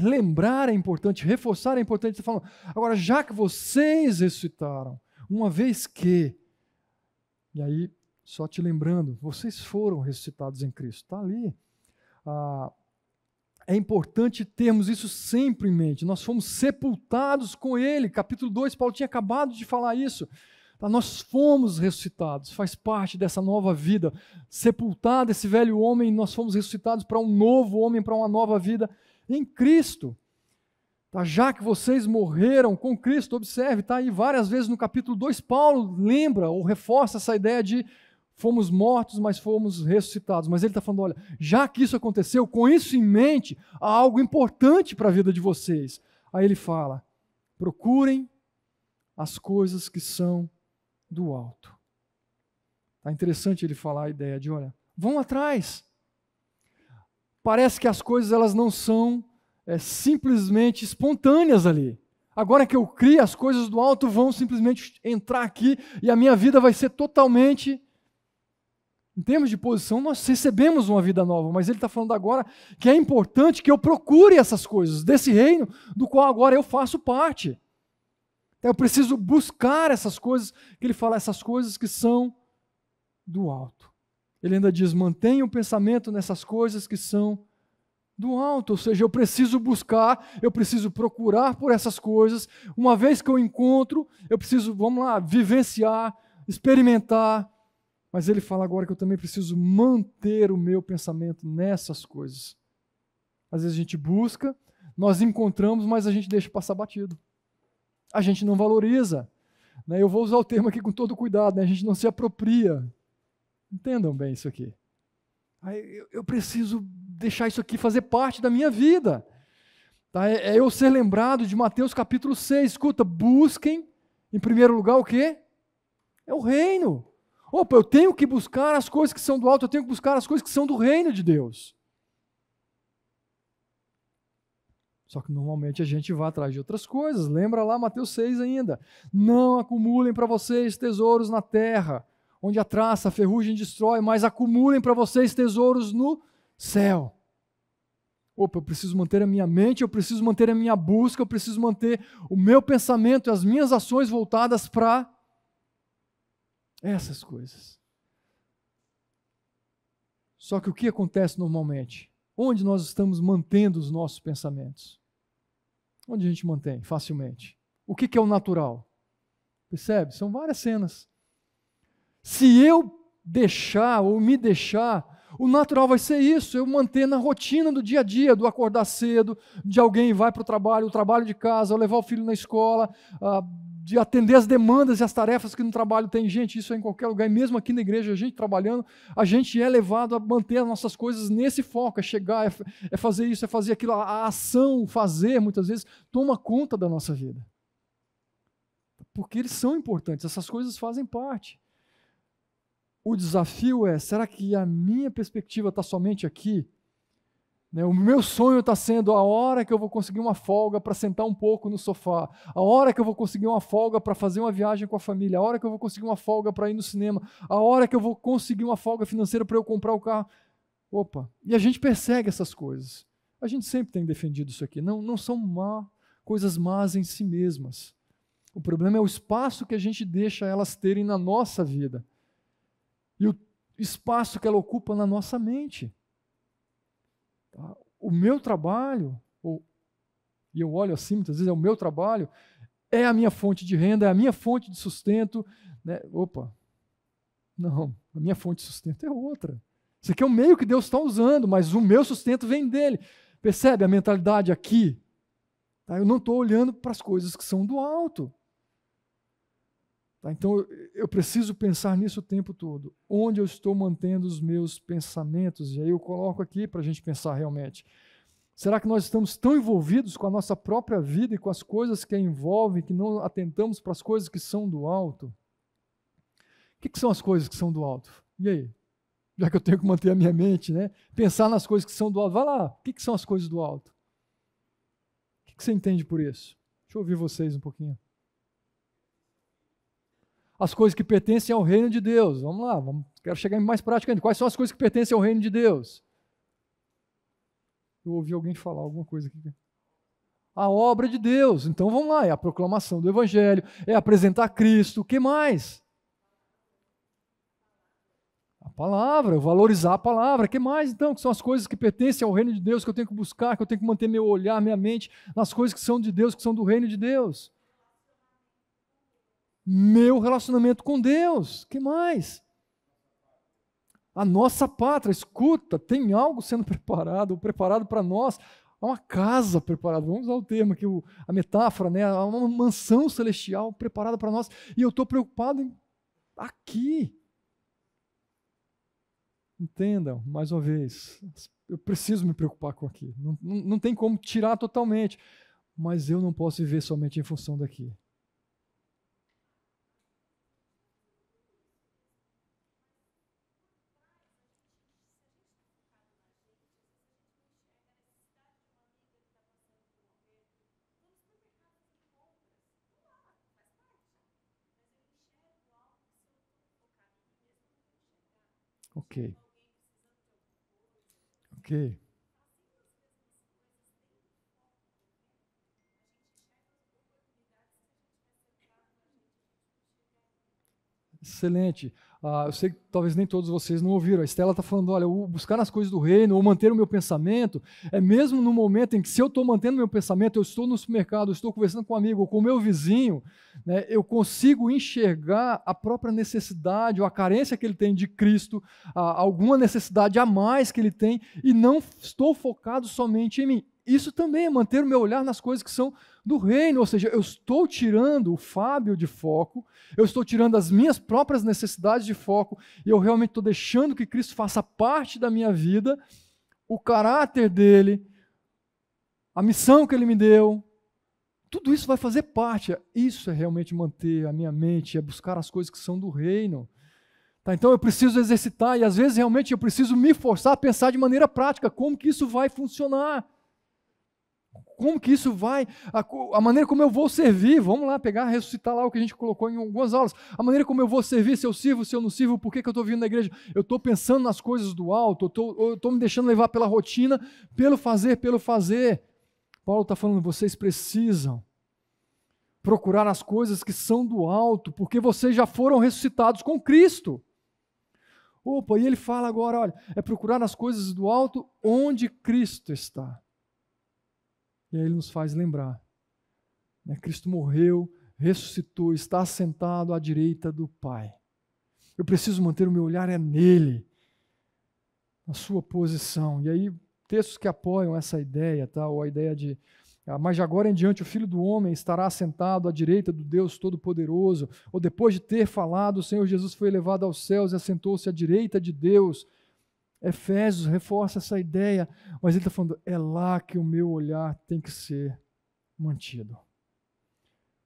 Lembrar é importante, reforçar é importante. Você fala, agora, já que vocês ressuscitaram, uma vez que, e aí, só te lembrando, vocês foram ressuscitados em Cristo, está ali. É importante termos isso sempre em mente. Nós fomos sepultados com Ele. Capítulo 2, Paulo tinha acabado de falar isso. Nós fomos ressuscitados, faz parte dessa nova vida. Sepultado esse velho homem, nós fomos ressuscitados para um novo homem, para uma nova vida em Cristo. Já que vocês morreram com Cristo, observe, está aí várias vezes no capítulo 2, Paulo lembra ou reforça essa ideia de fomos mortos, mas fomos ressuscitados. Mas ele está falando, olha, já que isso aconteceu, com isso em mente, há algo importante para a vida de vocês. Aí ele fala, procurem as coisas que são do alto. Está interessante ele falar a ideia de, olha, vão atrás. Parece que as coisas elas não são simplesmente espontâneas ali. Agora que eu crio, as coisas do alto vão simplesmente entrar aqui e a minha vida vai ser totalmente... Em termos de posição, nós recebemos uma vida nova, mas ele está falando agora que é importante que eu procure essas coisas, desse reino do qual agora eu faço parte. Eu preciso buscar essas coisas, que ele fala, essas coisas que são do alto. Ele ainda diz, mantenha o pensamento nessas coisas que são do alto, ou seja, eu preciso buscar, eu preciso procurar por essas coisas, uma vez que eu encontro, eu preciso, vamos lá, vivenciar, experimentar, mas ele fala agora que eu também preciso manter o meu pensamento nessas coisas. Às vezes a gente busca, nós encontramos, mas a gente deixa passar batido. A gente não valoriza. Né? Eu vou usar o termo aqui com todo cuidado, né? A gente não se apropria. Entendam bem isso aqui. Eu preciso deixar isso aqui fazer parte da minha vida. Tá? É eu ser lembrado de Mateus capítulo 6. Escuta, busquem, em primeiro lugar, o quê? É o reino. Opa, eu tenho que buscar as coisas que são do alto, eu tenho que buscar as coisas que são do reino de Deus. Só que normalmente a gente vai atrás de outras coisas. Lembra lá Mateus 6 ainda. Não acumulem para vocês tesouros na terra, onde a traça, a ferrugem destrói, mas acumulem para vocês tesouros no céu. Opa, eu preciso manter a minha mente, eu preciso manter a minha busca, eu preciso manter o meu pensamento e as minhas ações voltadas para essas coisas. Só que o que acontece normalmente? Onde nós estamos mantendo os nossos pensamentos? Onde a gente mantém facilmente? O que é o natural? Percebe? São várias cenas. Se eu deixar ou me deixar, o natural vai ser isso, eu manter na rotina do dia a dia, do acordar cedo, de alguém vai para o trabalho de casa, eu levar o filho na escola, de atender as demandas e as tarefas que no trabalho tem. Gente, isso é em qualquer lugar, e mesmo aqui na igreja, a gente trabalhando, a gente é levado a manter as nossas coisas nesse foco, é chegar, é fazer isso, é fazer aquilo, a ação, o fazer, muitas vezes, toma conta da nossa vida. Porque eles são importantes, essas coisas fazem parte. O desafio é, será que a minha perspectiva está somente aqui? O meu sonho está sendo a hora que eu vou conseguir uma folga para sentar um pouco no sofá, a hora que eu vou conseguir uma folga para fazer uma viagem com a família, a hora que eu vou conseguir uma folga para ir no cinema, a hora que eu vou conseguir uma folga financeira para eu comprar o carro. Opa, e a gente persegue essas coisas. A gente sempre tem defendido isso aqui. Não são coisas más em si mesmas. O problema é o espaço que a gente deixa elas terem na nossa vida. E o espaço que ela ocupa na nossa mente. Tá? O meu trabalho, e eu olho assim muitas vezes, é o meu trabalho, é a minha fonte de renda, é a minha fonte de sustento. Né? Opa, não, a minha fonte de sustento é outra. Isso aqui é o meio que Deus está usando, mas o meu sustento vem dele. Percebe a mentalidade aqui? Tá? Eu não estou olhando para as coisas que são do alto. Tá? Então, eu preciso pensar nisso o tempo todo. Onde eu estou mantendo os meus pensamentos? E aí eu coloco aqui para a gente pensar realmente. Será que nós estamos tão envolvidos com a nossa própria vida e com as coisas que a envolvem que não atentamos para as coisas que são do alto? O que são as coisas que são do alto? E aí? Já que eu tenho que manter a minha mente, né? Pensar nas coisas que são do alto. Vai lá, o que são as coisas do alto? O que você entende por isso? Deixa eu ouvir vocês um pouquinho. As coisas que pertencem ao reino de Deus. Vamos lá, quero chegar em mais prática ainda. Quais são as coisas que pertencem ao reino de Deus? Eu ouvi alguém falar alguma coisa aqui. A obra de Deus. Então vamos lá, é a proclamação do Evangelho, é apresentar Cristo. O que mais? A palavra, valorizar a palavra. O que mais, então? Que são as coisas que pertencem ao reino de Deus, que eu tenho que buscar, que eu tenho que manter meu olhar, minha mente nas coisas que são de Deus, que são do reino de Deus. Meu relacionamento com Deus. O que mais? A nossa pátria. Escuta, tem algo sendo preparado para nós. Há uma casa preparada. Vamos usar o termo aqui, a metáfora, né? Há uma mansão celestial preparada para nós. E eu estou preocupado aqui. Entendam, mais uma vez, eu preciso me preocupar com aqui. Não tem como tirar totalmente, mas eu não posso viver somente em função daqui. Ok. Ok. Excelente. Eu sei que talvez nem todos vocês não ouviram. A Estela está falando, olha, buscar as coisas do reino ou manter o meu pensamento, é mesmo no momento em que se eu estou mantendo o meu pensamento, eu estou no supermercado, eu estou conversando com um amigo ou com o meu vizinho, né, eu consigo enxergar a própria necessidade ou a carência que ele tem de Cristo, alguma necessidade a mais que ele tem e não estou focado somente em mim. Isso também é manter o meu olhar nas coisas que são do reino, ou seja, eu estou tirando o Fábio de foco, eu estou tirando as minhas próprias necessidades de foco e eu realmente estou deixando que Cristo faça parte da minha vida, o caráter dele, a missão que ele me deu, tudo isso vai fazer parte. Isso é realmente manter a minha mente, é buscar as coisas que são do reino. Tá, então eu preciso exercitar e às vezes realmente eu preciso me forçar a pensar de maneira prática como que isso vai funcionar. Como que isso vai, a maneira como eu vou servir, vamos lá pegar, ressuscitar lá o que a gente colocou em algumas aulas, a maneira como eu vou servir, se eu sirvo, se eu não sirvo, por que eu estou vindo na igreja? Eu estou pensando nas coisas do alto, eu estou me deixando levar pela rotina, pelo fazer. Paulo está falando, vocês precisam procurar as coisas que são do alto, porque vocês já foram ressuscitados com Cristo. Opa, e ele fala agora, olha, é procurar as coisas do alto onde Cristo está. E aí ele nos faz lembrar, né? Cristo morreu, ressuscitou, está assentado à direita do Pai. Eu preciso manter o meu olhar nele, na sua posição. E aí textos que apoiam essa ideia, tá? Ou a ideia de, mas de agora em diante o Filho do Homem estará assentado à direita do Deus Todo-Poderoso, ou depois de ter falado, o Senhor Jesus foi elevado aos céus e assentou-se à direita de Deus. Efésios reforça essa ideia, mas ele está falando, é lá que o meu olhar tem que ser mantido.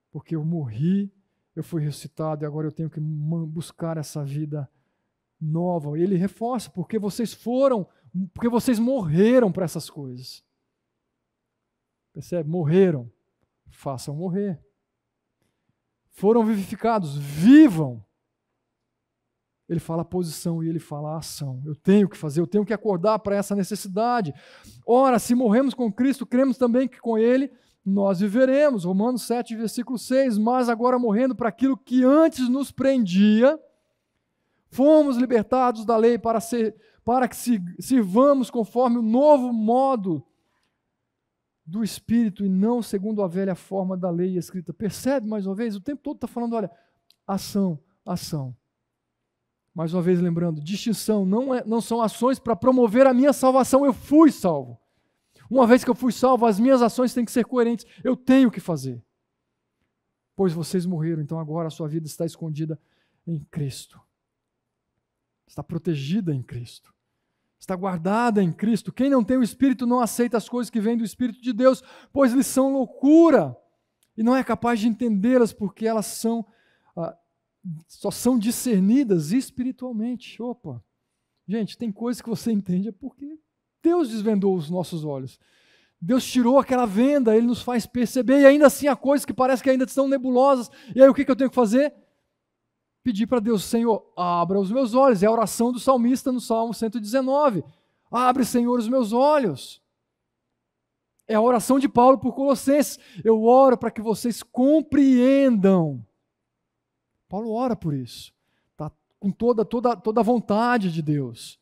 Porque eu morri, eu fui ressuscitado e agora eu tenho que buscar essa vida nova. E ele reforça, porque vocês morreram para essas coisas. Percebe? Morreram. Façam morrer. Foram vivificados, vivam. Ele fala a posição e ele fala a ação. Eu tenho que fazer, eu tenho que acordar para essa necessidade. Ora, se morremos com Cristo, cremos também que com Ele nós viveremos. Romanos 7, versículo 6. Mas agora morrendo para aquilo que antes nos prendia, fomos libertados da lei para que sirvamos conforme o novo modo do Espírito e não segundo a velha forma da lei escrita. Percebe mais uma vez? O tempo todo está falando, olha, ação, ação. Mais uma vez lembrando, distinção não são ações para promover a minha salvação, eu fui salvo. Uma vez que eu fui salvo, as minhas ações têm que ser coerentes, eu tenho que fazer. Pois vocês morreram, então agora a sua vida está escondida em Cristo. Está protegida em Cristo. Está guardada em Cristo. Quem não tem o Espírito não aceita as coisas que vêm do Espírito de Deus, pois lhes são loucura, e não é capaz de entendê-las, porque elas só são discernidas espiritualmente. Opa! Gente, tem coisas que você entende é porque Deus desvendou os nossos olhos. Deus tirou aquela venda, Ele nos faz perceber, e ainda assim há coisas que parecem que ainda estão nebulosas. E aí o que eu tenho que fazer? Pedir para Deus, Senhor, abra os meus olhos. É a oração do salmista no Salmo 119. Abre, Senhor, os meus olhos. É a oração de Paulo por Colossenses. Eu oro para que vocês compreendam. Paulo ora por isso. Tá? Com toda a vontade de Deus.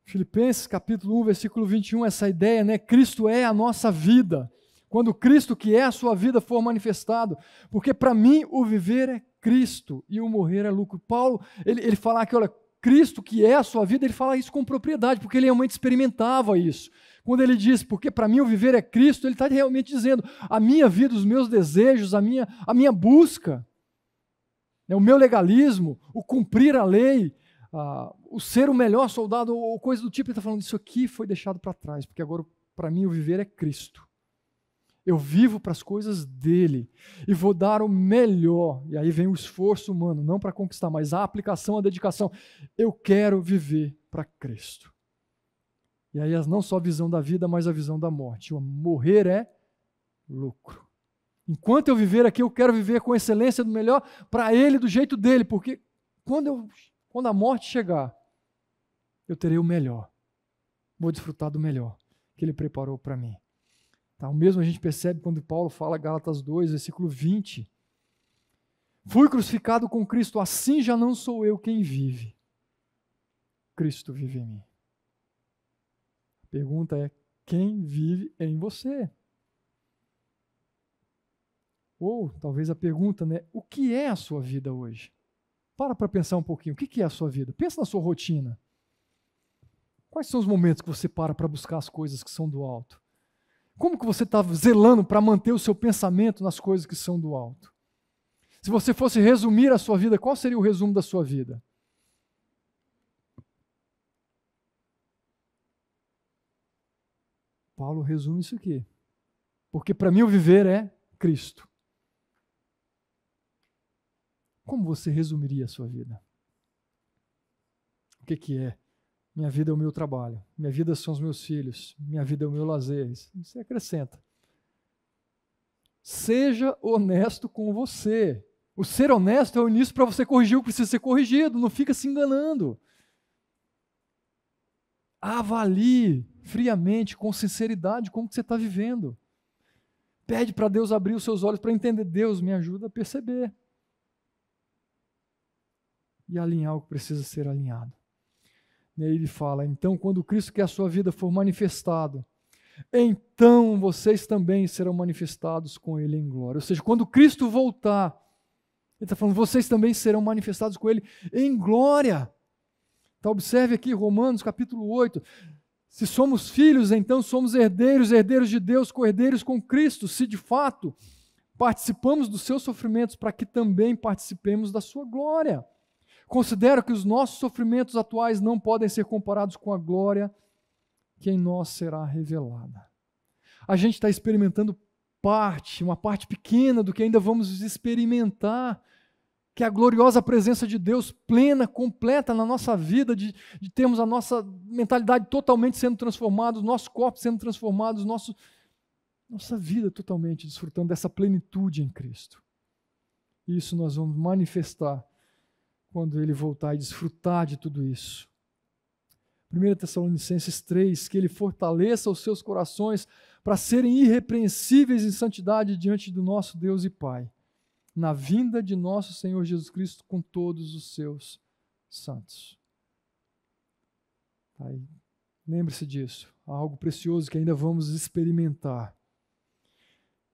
Filipenses capítulo 1, versículo 21, essa ideia, né? Cristo é a nossa vida. Quando Cristo, que é a sua vida, for manifestado, porque para mim o viver é Cristo e o morrer é lucro. Paulo, ele fala aqui, olha, Cristo, que é a sua vida, ele fala isso com propriedade, porque ele realmente experimentava isso. Quando ele diz, porque para mim o viver é Cristo, ele está realmente dizendo, a minha vida, os meus desejos, a minha busca, né, o meu legalismo, o cumprir a lei, o ser o melhor soldado, ou coisa do tipo, ele está falando, isso aqui foi deixado para trás, porque agora para mim o viver é Cristo. Eu vivo para as coisas dele e vou dar o melhor. E aí vem o esforço humano, não para conquistar, mas a aplicação, a dedicação. Eu quero viver para Cristo. E aí não só a visão da vida, mas a visão da morte. O morrer é lucro. Enquanto eu viver aqui, eu quero viver com excelência do melhor para Ele, do jeito dele, porque quando a morte chegar, eu terei o melhor. Vou desfrutar do melhor que Ele preparou para mim. Tá, o mesmo a gente percebe quando Paulo fala Gálatas 2, versículo 20. Fui crucificado com Cristo, assim já não sou eu quem vive. Cristo vive em mim. A pergunta é, quem vive em você? Ou talvez a pergunta, né, o que é a sua vida hoje? Para pensar um pouquinho, o que é a sua vida? Pensa na sua rotina. Quais são os momentos que você para buscar as coisas que são do alto? Como que você está zelando para manter o seu pensamento nas coisas que são do alto? Se você fosse resumir a sua vida, qual seria o resumo da sua vida? Paulo resume isso aqui. Porque para mim o viver é Cristo. Como você resumiria a sua vida? O que é? Minha vida é o meu trabalho, minha vida são os meus filhos, minha vida é o meu lazer. Você acrescenta. Seja honesto com você. O ser honesto é o início para você corrigir o que precisa ser corrigido, não fica se enganando. Avalie friamente, com sinceridade, como que você está vivendo. Pede para Deus abrir os seus olhos para entender. Deus, me ajuda a perceber. E alinhar o que precisa ser alinhado. E aí ele fala, então quando Cristo que é a sua vida for manifestado, então vocês também serão manifestados com Ele em glória. Ou seja, quando Cristo voltar, ele está falando, vocês também serão manifestados com Ele em glória. Então observe aqui Romanos capítulo 8, se somos filhos, então somos herdeiros, herdeiros de Deus, co-herdeiros com Cristo, se de fato participamos dos seus sofrimentos, para que também participemos da sua glória. Considero que os nossos sofrimentos atuais não podem ser comparados com a glória que em nós será revelada. A gente está experimentando uma parte pequena do que ainda vamos experimentar, que é a gloriosa presença de Deus plena, completa na nossa vida, de termos a nossa mentalidade totalmente sendo transformada, os nossos corpos sendo transformados, nossa vida totalmente desfrutando dessa plenitude em Cristo. E isso nós vamos manifestar quando ele voltar e desfrutar de tudo isso. 1 Tessalonicenses 3, que ele fortaleça os seus corações para serem irrepreensíveis em santidade diante do nosso Deus e Pai, na vinda de nosso Senhor Jesus Cristo com todos os seus santos. Aí, lembre-se disso, algo precioso que ainda vamos experimentar.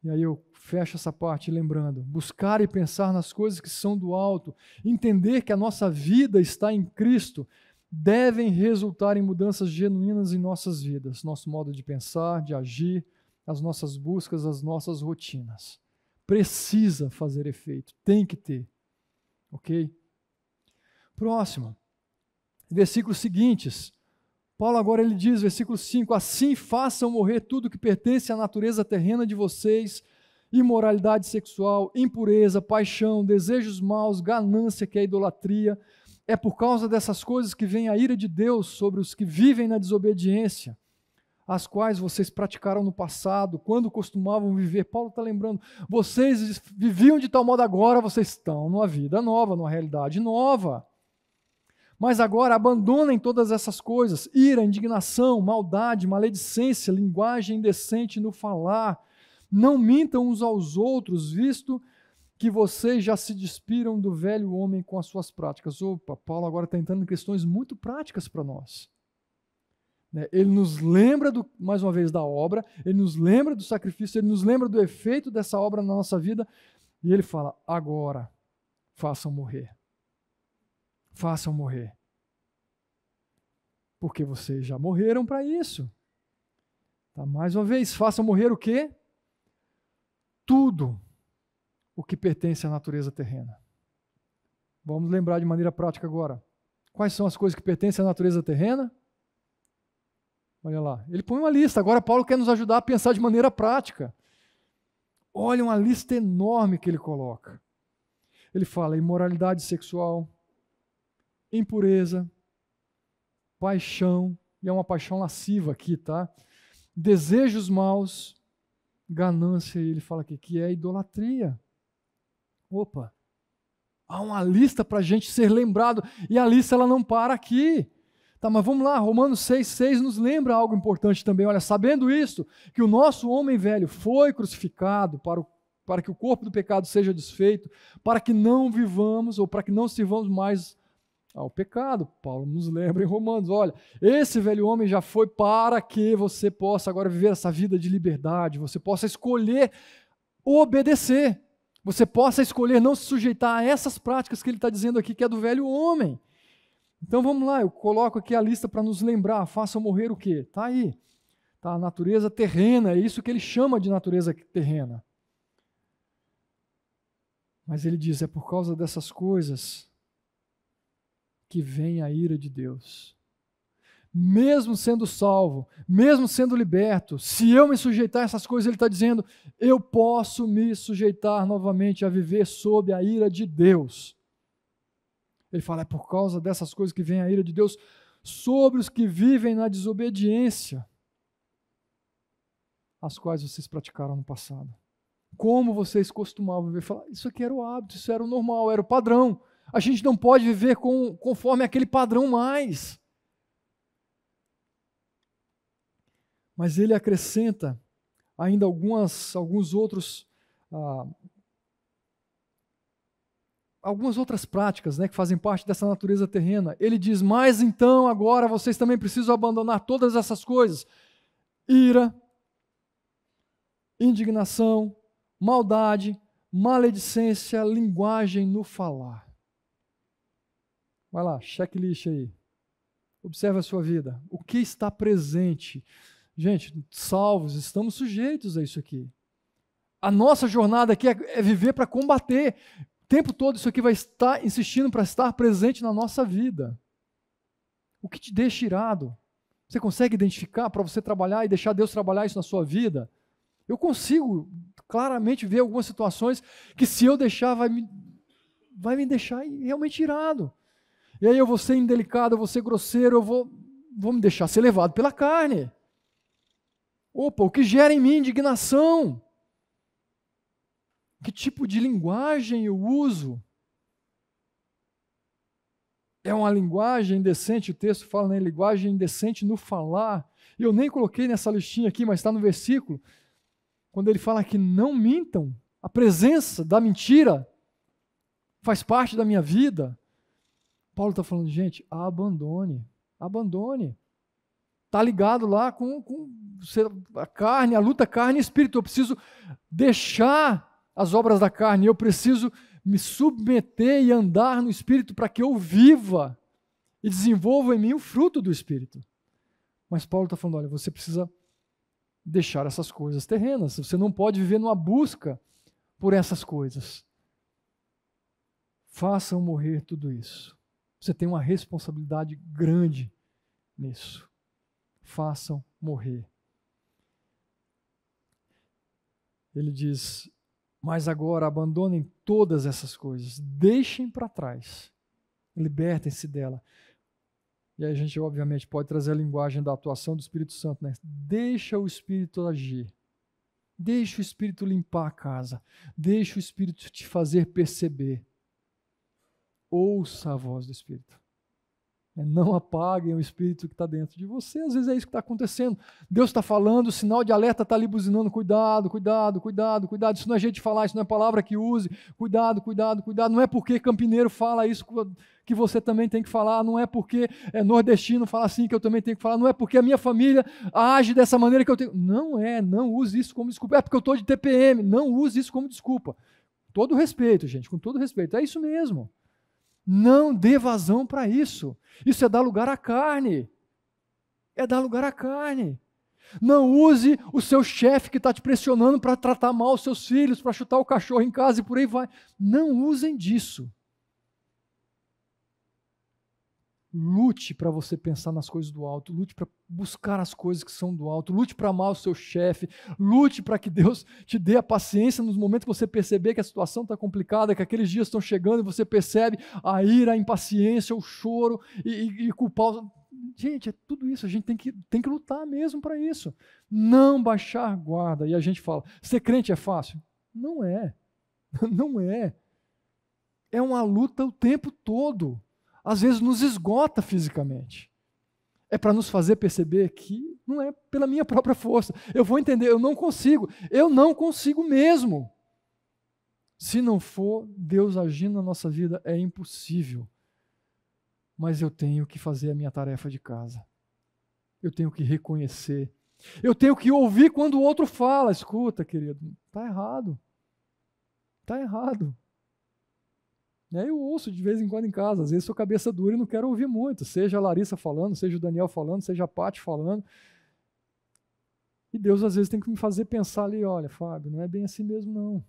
E aí eu fecho essa parte lembrando, buscar e pensar nas coisas que são do alto, entender que a nossa vida está em Cristo, devem resultar em mudanças genuínas em nossas vidas, nosso modo de pensar, de agir, as nossas buscas, as nossas rotinas. Precisa fazer efeito, tem que ter. Ok? Próximo. Versículos seguintes. Paulo agora ele diz, versículo 5, assim façam morrer tudo que pertence à natureza terrena de vocês, imoralidade sexual, impureza, paixão, desejos maus, ganância, que é a idolatria. É por causa dessas coisas que vem a ira de Deus sobre os que vivem na desobediência, as quais vocês praticaram no passado, quando costumavam viver. Paulo está lembrando, vocês viviam de tal modo, agora vocês estão numa vida nova, numa realidade nova. Mas agora abandonem todas essas coisas, ira, indignação, maldade, maledicência, linguagem indecente no falar. Não mintam uns aos outros, visto que vocês já se despiram do velho homem com as suas práticas. Opa, Paulo agora está entrando em questões muito práticas para nós. Ele nos lembra, mais uma vez, da obra, ele nos lembra do sacrifício, ele nos lembra do efeito dessa obra na nossa vida, e ele fala, agora, façam morrer. Façam morrer. Porque vocês já morreram para isso. Tá? Mais uma vez, façam morrer o quê? Tudo o que pertence à natureza terrena. Vamos lembrar de maneira prática agora. Quais são as coisas que pertencem à natureza terrena? Olha lá, ele põe uma lista. Agora Paulo quer nos ajudar a pensar de maneira prática. Olha uma lista enorme que ele coloca. Ele fala imoralidade sexual, impureza, paixão, e é uma paixão lasciva aqui, tá? Desejos maus, ganância, e ele fala aqui, que é idolatria. Opa, há uma lista para a gente ser lembrado, e a lista ela não para aqui. Tá, mas vamos lá, Romanos 6,6 nos lembra algo importante também. Olha, sabendo isto, que o nosso homem velho foi crucificado para que o corpo do pecado seja desfeito, para que não vivamos, ou para que não sirvamos mais ao pecado. Paulo nos lembra em Romanos, olha, esse velho homem já foi para que você possa agora viver essa vida de liberdade, você possa escolher obedecer, você possa escolher não se sujeitar a essas práticas que ele está dizendo aqui, que é do velho homem. Então vamos lá, eu coloco aqui a lista para nos lembrar, façam morrer o quê? Está aí, tá, a natureza terrena, é isso que ele chama de natureza terrena. Mas ele diz, é por causa dessas coisas que vem a ira de Deus. Mesmo sendo salvo, mesmo sendo liberto, se eu me sujeitar a essas coisas, ele está dizendo, eu posso me sujeitar novamente a viver sob a ira de Deus. Ele fala, é por causa dessas coisas que vem a ira de Deus sobre os que vivem na desobediência, as quais vocês praticaram no passado. Como vocês costumavam viver. Fala, isso aqui era o hábito, isso era o normal, era o padrão. A gente não pode viver conforme aquele padrão mais. Mas ele acrescenta ainda algumas outras práticas, né, que fazem parte dessa natureza terrena. Ele diz, mas então agora vocês também precisam abandonar todas essas coisas. Ira, indignação, maldade, maledicência, linguagem no falar. Vai lá, checklist aí. Observe a sua vida. O que está presente? Gente, salvos, estamos sujeitos a isso aqui. A nossa jornada aqui é viver para combater. O tempo todo isso aqui vai estar insistindo para estar presente na nossa vida. O que te deixa irado? Você consegue identificar para você trabalhar e deixar Deus trabalhar isso na sua vida? Eu consigo claramente ver algumas situações que se eu deixar vai me deixar realmente irado. E aí eu vou ser indelicado, eu vou ser grosseiro, eu vou me deixar ser levado pela carne. Opa, o que gera em mim indignação? Que tipo de linguagem eu uso? É uma linguagem indecente, o texto fala, né? Linguagem indecente no falar. Eu nem coloquei nessa listinha aqui, mas está no versículo, quando ele fala que não mintam, a presença da mentira faz parte da minha vida. Paulo está falando, gente, abandone. Está ligado lá com a carne, a luta carne e espírito. Eu preciso deixar as obras da carne, eu preciso me submeter e andar no espírito para que eu viva e desenvolva em mim o fruto do espírito. Mas Paulo está falando, olha, você precisa deixar essas coisas terrenas, você não pode viver numa busca por essas coisas. Façam morrer tudo isso. Você tem uma responsabilidade grande nisso. Façam morrer. Ele diz, mas agora abandonem todas essas coisas, deixem para trás, libertem-se dela. E aí a gente, obviamente, pode trazer a linguagem da atuação do Espírito Santo, né? Deixa o Espírito agir. Deixa o Espírito limpar a casa. Deixa o Espírito te fazer perceber. Ouça a voz do Espírito. Não apaguem o Espírito que está dentro de você. Às vezes é isso que está acontecendo. Deus está falando, o sinal de alerta está ali buzinando. Cuidado. Isso não é jeito de falar, isso não é palavra que use. Cuidado. Não é porque campineiro fala isso que você também tem que falar. Não é porque nordestino fala assim que eu também tenho que falar. Não é porque a minha família age dessa maneira que eu tenho. Não use isso como desculpa. É porque eu estou de TPM. Não use isso como desculpa. Todo respeito, gente, com todo respeito. É isso mesmo. Não dê vazão para isso. Isso é dar lugar à carne. Não use o seu chefe que está te pressionando para tratar mal os seus filhos, para chutar o cachorro em casa e por aí vai. Não usem disso. Lute para você pensar nas coisas do alto, lute para buscar as coisas que são do alto, lute para amar o seu chefe, lute para que Deus te dê a paciência nos momentos que você perceber que a situação está complicada, que aqueles dias estão chegando e você percebe a ira, a impaciência, o choro e culpar. Gente, é tudo isso, a gente tem que lutar mesmo para isso. Não baixar guarda. E a gente fala, ser crente é fácil? Não é. Não é. É uma luta o tempo todo. Às vezes nos esgota fisicamente. É para nos fazer perceber que não é pela minha própria força. Eu vou entender, eu não consigo mesmo. Se não for Deus agindo na nossa vida, é impossível. Mas eu tenho que fazer a minha tarefa de casa. Eu tenho que reconhecer. Eu tenho que ouvir quando o outro fala. Escuta, querido, está errado. Está errado. E aí eu ouço de vez em quando em casa, às vezes sou cabeça dura e não quero ouvir muito, seja a Larissa falando, seja o Daniel falando, seja a Paty falando. E Deus às vezes tem que me fazer pensar ali, olha, Fábio, não é bem assim mesmo não.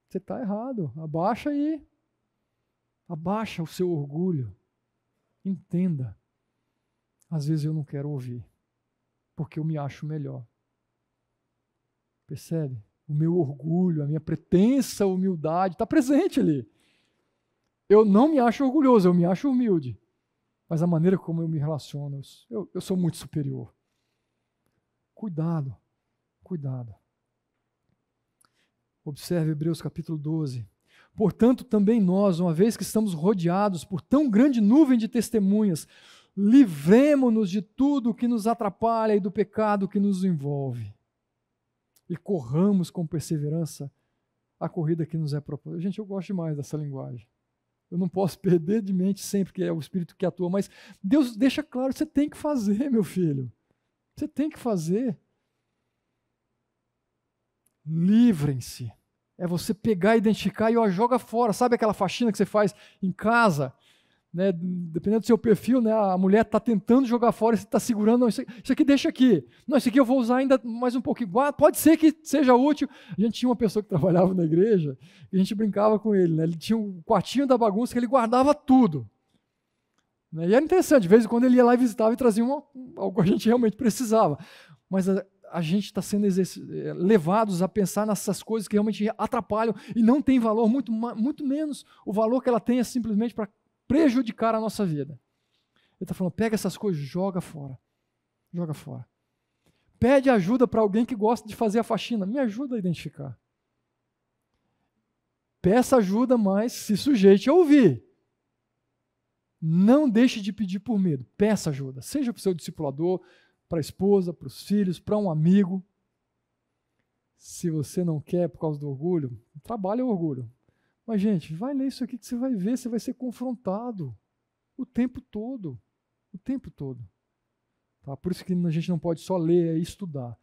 Você está errado, abaixa aí. Abaixa o seu orgulho. Entenda. Às vezes eu não quero ouvir, porque eu me acho melhor. Percebe? O meu orgulho, a minha pretensa humildade está presente ali. Eu não me acho orgulhoso, eu me acho humilde. Mas a maneira como eu me relaciono, eu sou muito superior. Cuidado. Observe Hebreus capítulo 12. Portanto, também nós, uma vez que estamos rodeados por tão grande nuvem de testemunhas, livremo-nos de tudo que nos atrapalha e do pecado que nos envolve. E corramos com perseverança a corrida que nos é proposta. Gente, eu gosto demais dessa linguagem. Eu não posso perder de mente sempre que é o Espírito que atua, mas Deus deixa claro, você tem que fazer, meu filho. Você tem que fazer. Livrem-se. É você pegar, identificar e joga fora. Sabe aquela faxina que você faz em casa? Né? Dependendo do seu perfil, né? A mulher está tentando jogar fora e você está segurando. Não, isso aqui deixa aqui. Não, isso aqui eu vou usar ainda mais um pouquinho. Pode ser que seja útil. A gente tinha uma pessoa que trabalhava na igreja e a gente brincava com ele. Né? Ele tinha um quartinho da bagunça que ele guardava tudo. Né? E era interessante. De vez em quando ele ia lá e visitava e trazia algo que a gente realmente precisava. Mas a gente está sendo levados a pensar nessas coisas que realmente atrapalham e não tem valor, muito menos o valor que ela tem é simplesmente para prejudicar a nossa vida. Ele está falando, pega essas coisas, joga fora. Pede ajuda para alguém que gosta de fazer a faxina, me ajuda a identificar. Peça ajuda, mas se sujeite a ouvir. Não deixe de pedir por medo. Peça ajuda. Seja para o seu discipulador, para a esposa, para os filhos, para um amigo. Se você não quer por causa do orgulho, trabalhe o orgulho. Mas, gente, vai ler isso aqui que você vai ver, você vai ser confrontado o tempo todo. O tempo todo. Tá? Por isso que a gente não pode só ler e estudar.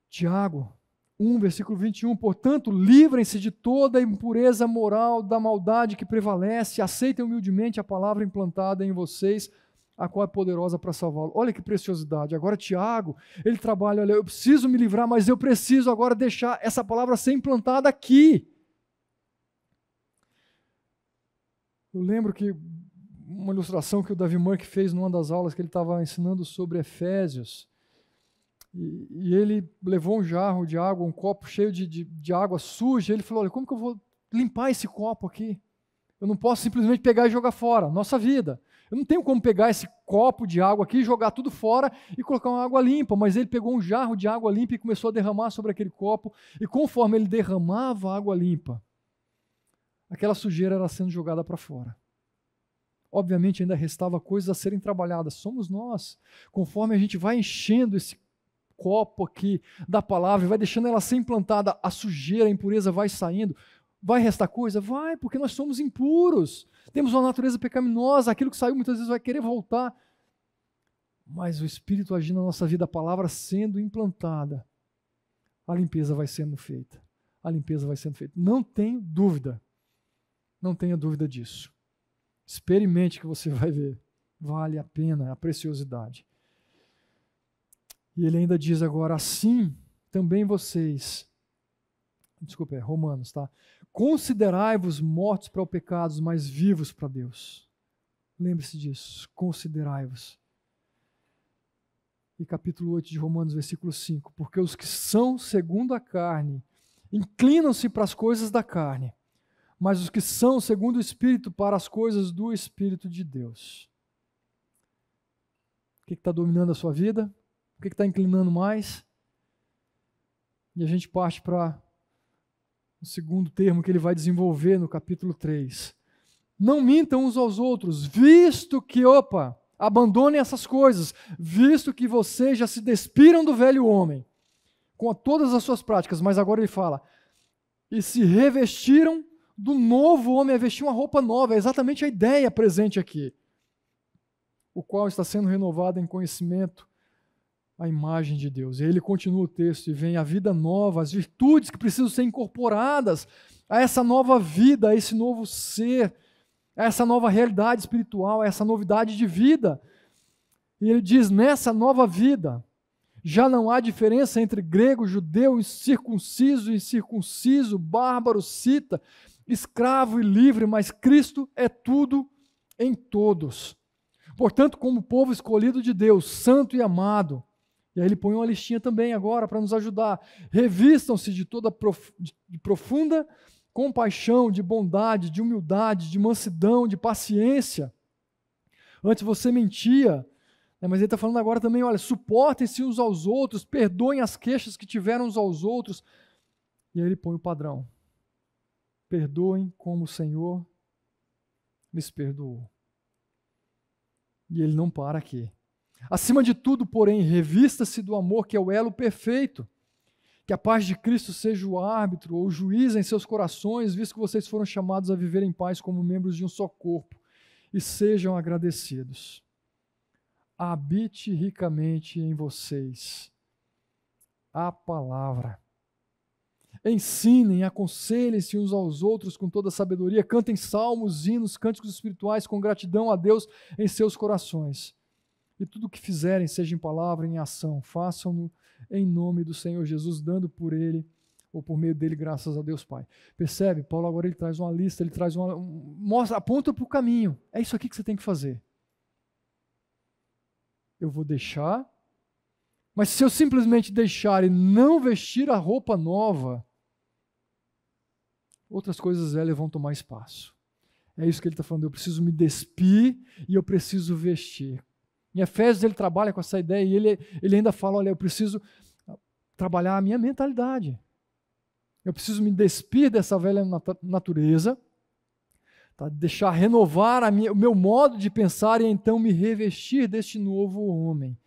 Tiago 1, versículo 21, portanto, livrem-se de toda a impureza moral, da maldade que prevalece, aceitem humildemente a palavra implantada em vocês, a qual é poderosa para salvá-lo. Olha que preciosidade. Agora Tiago, ele trabalha, olha, eu preciso me livrar, mas eu preciso agora deixar essa palavra ser implantada aqui. Eu lembro que uma ilustração que o Davi Murk fez numa das aulas que ele estava ensinando sobre Efésios, e ele levou um jarro de água, um copo cheio de água suja, ele falou, olha, como que eu vou limpar esse copo aqui? Eu não posso simplesmente pegar e jogar fora, nossa vida. Eu não tenho como pegar esse copo de água aqui, jogar tudo fora e colocar uma água limpa, mas ele pegou um jarro de água limpa e começou a derramar sobre aquele copo, e conforme ele derramava a água limpa, aquela sujeira era sendo jogada para fora. Obviamente ainda restava coisas a serem trabalhadas, somos nós. Conforme a gente vai enchendo esse copo aqui da palavra, vai deixando ela ser implantada, a sujeira, a impureza vai saindo. Vai restar coisa? Vai, porque nós somos impuros. Temos uma natureza pecaminosa, aquilo que saiu muitas vezes vai querer voltar. Mas o Espírito agindo na nossa vida, a palavra sendo implantada, a limpeza vai sendo feita. A limpeza vai sendo feita. Não tenho dúvida. Não tenha dúvida disso. Experimente que você vai ver. Vale a pena a preciosidade. E ele ainda diz agora, assim também vocês, desculpa, é Romanos, tá? Considerai-vos mortos para o pecado, mas vivos para Deus. Lembre-se disso, considerai-vos. E capítulo 8 de Romanos, versículo 5, porque os que são segundo a carne, inclinam-se para as coisas da carne, mas os que são segundo o Espírito, para as coisas do Espírito de Deus. O que está dominando a sua vida? O que está inclinando mais? E a gente parte para o segundo termo que ele vai desenvolver no capítulo 3. Não mintam uns aos outros, visto que, abandonem essas coisas, visto que vocês já se despiram do velho homem, com todas as suas práticas, mas agora ele fala, e se revestiram do novo homem, é vestir uma roupa nova, é exatamente a ideia presente aqui, o qual está sendo renovado em conhecimento, a imagem de Deus. E aí ele continua o texto e vem a vida nova, as virtudes que precisam ser incorporadas a essa nova vida, a esse novo ser, a essa nova realidade espiritual, a essa novidade de vida. E ele diz, nessa nova vida, já não há diferença entre grego, judeu, circunciso e incircunciso, bárbaro, cita, escravo e livre, mas Cristo é tudo em todos. Portanto, como povo escolhido de Deus, santo e amado, e aí ele põe uma listinha também agora para nos ajudar. Revistam-se de toda de profunda compaixão, de bondade, de humildade, de mansidão, de paciência. Antes você mentia, né, mas ele está falando agora também, olha, suportem-se uns aos outros, perdoem as queixas que tiveram uns aos outros. E aí ele põe o padrão. Perdoem como o Senhor lhes perdoou. E ele não para aqui. Acima de tudo, porém, revista-se do amor, que é o elo perfeito. Que a paz de Cristo seja o árbitro ou o juiz em seus corações, visto que vocês foram chamados a viver em paz como membros de um só corpo. E sejam agradecidos. Habite ricamente em vocês a palavra. Ensinem, aconselhem-se uns aos outros com toda a sabedoria, cantem salmos, hinos, cânticos espirituais com gratidão a Deus em seus corações. E tudo o que fizerem, seja em palavra, em ação, façam-no em nome do Senhor Jesus, dando por Ele, ou por meio dele, graças a Deus Pai. Percebe? Paulo agora ele traz uma lista, ele traz mostra, aponta para o caminho. É isso aqui que você tem que fazer. Eu vou deixar, mas se eu simplesmente deixar e não vestir a roupa nova, outras coisas velhas vão tomar espaço. É isso que ele está falando, eu preciso me despir e eu preciso vestir. Em Efésios ele trabalha com essa ideia e ele ainda fala, olha, eu preciso trabalhar a minha mentalidade. Eu preciso me despir dessa velha natureza, tá? Deixar renovar o meu modo de pensar e então me revestir deste novo homem.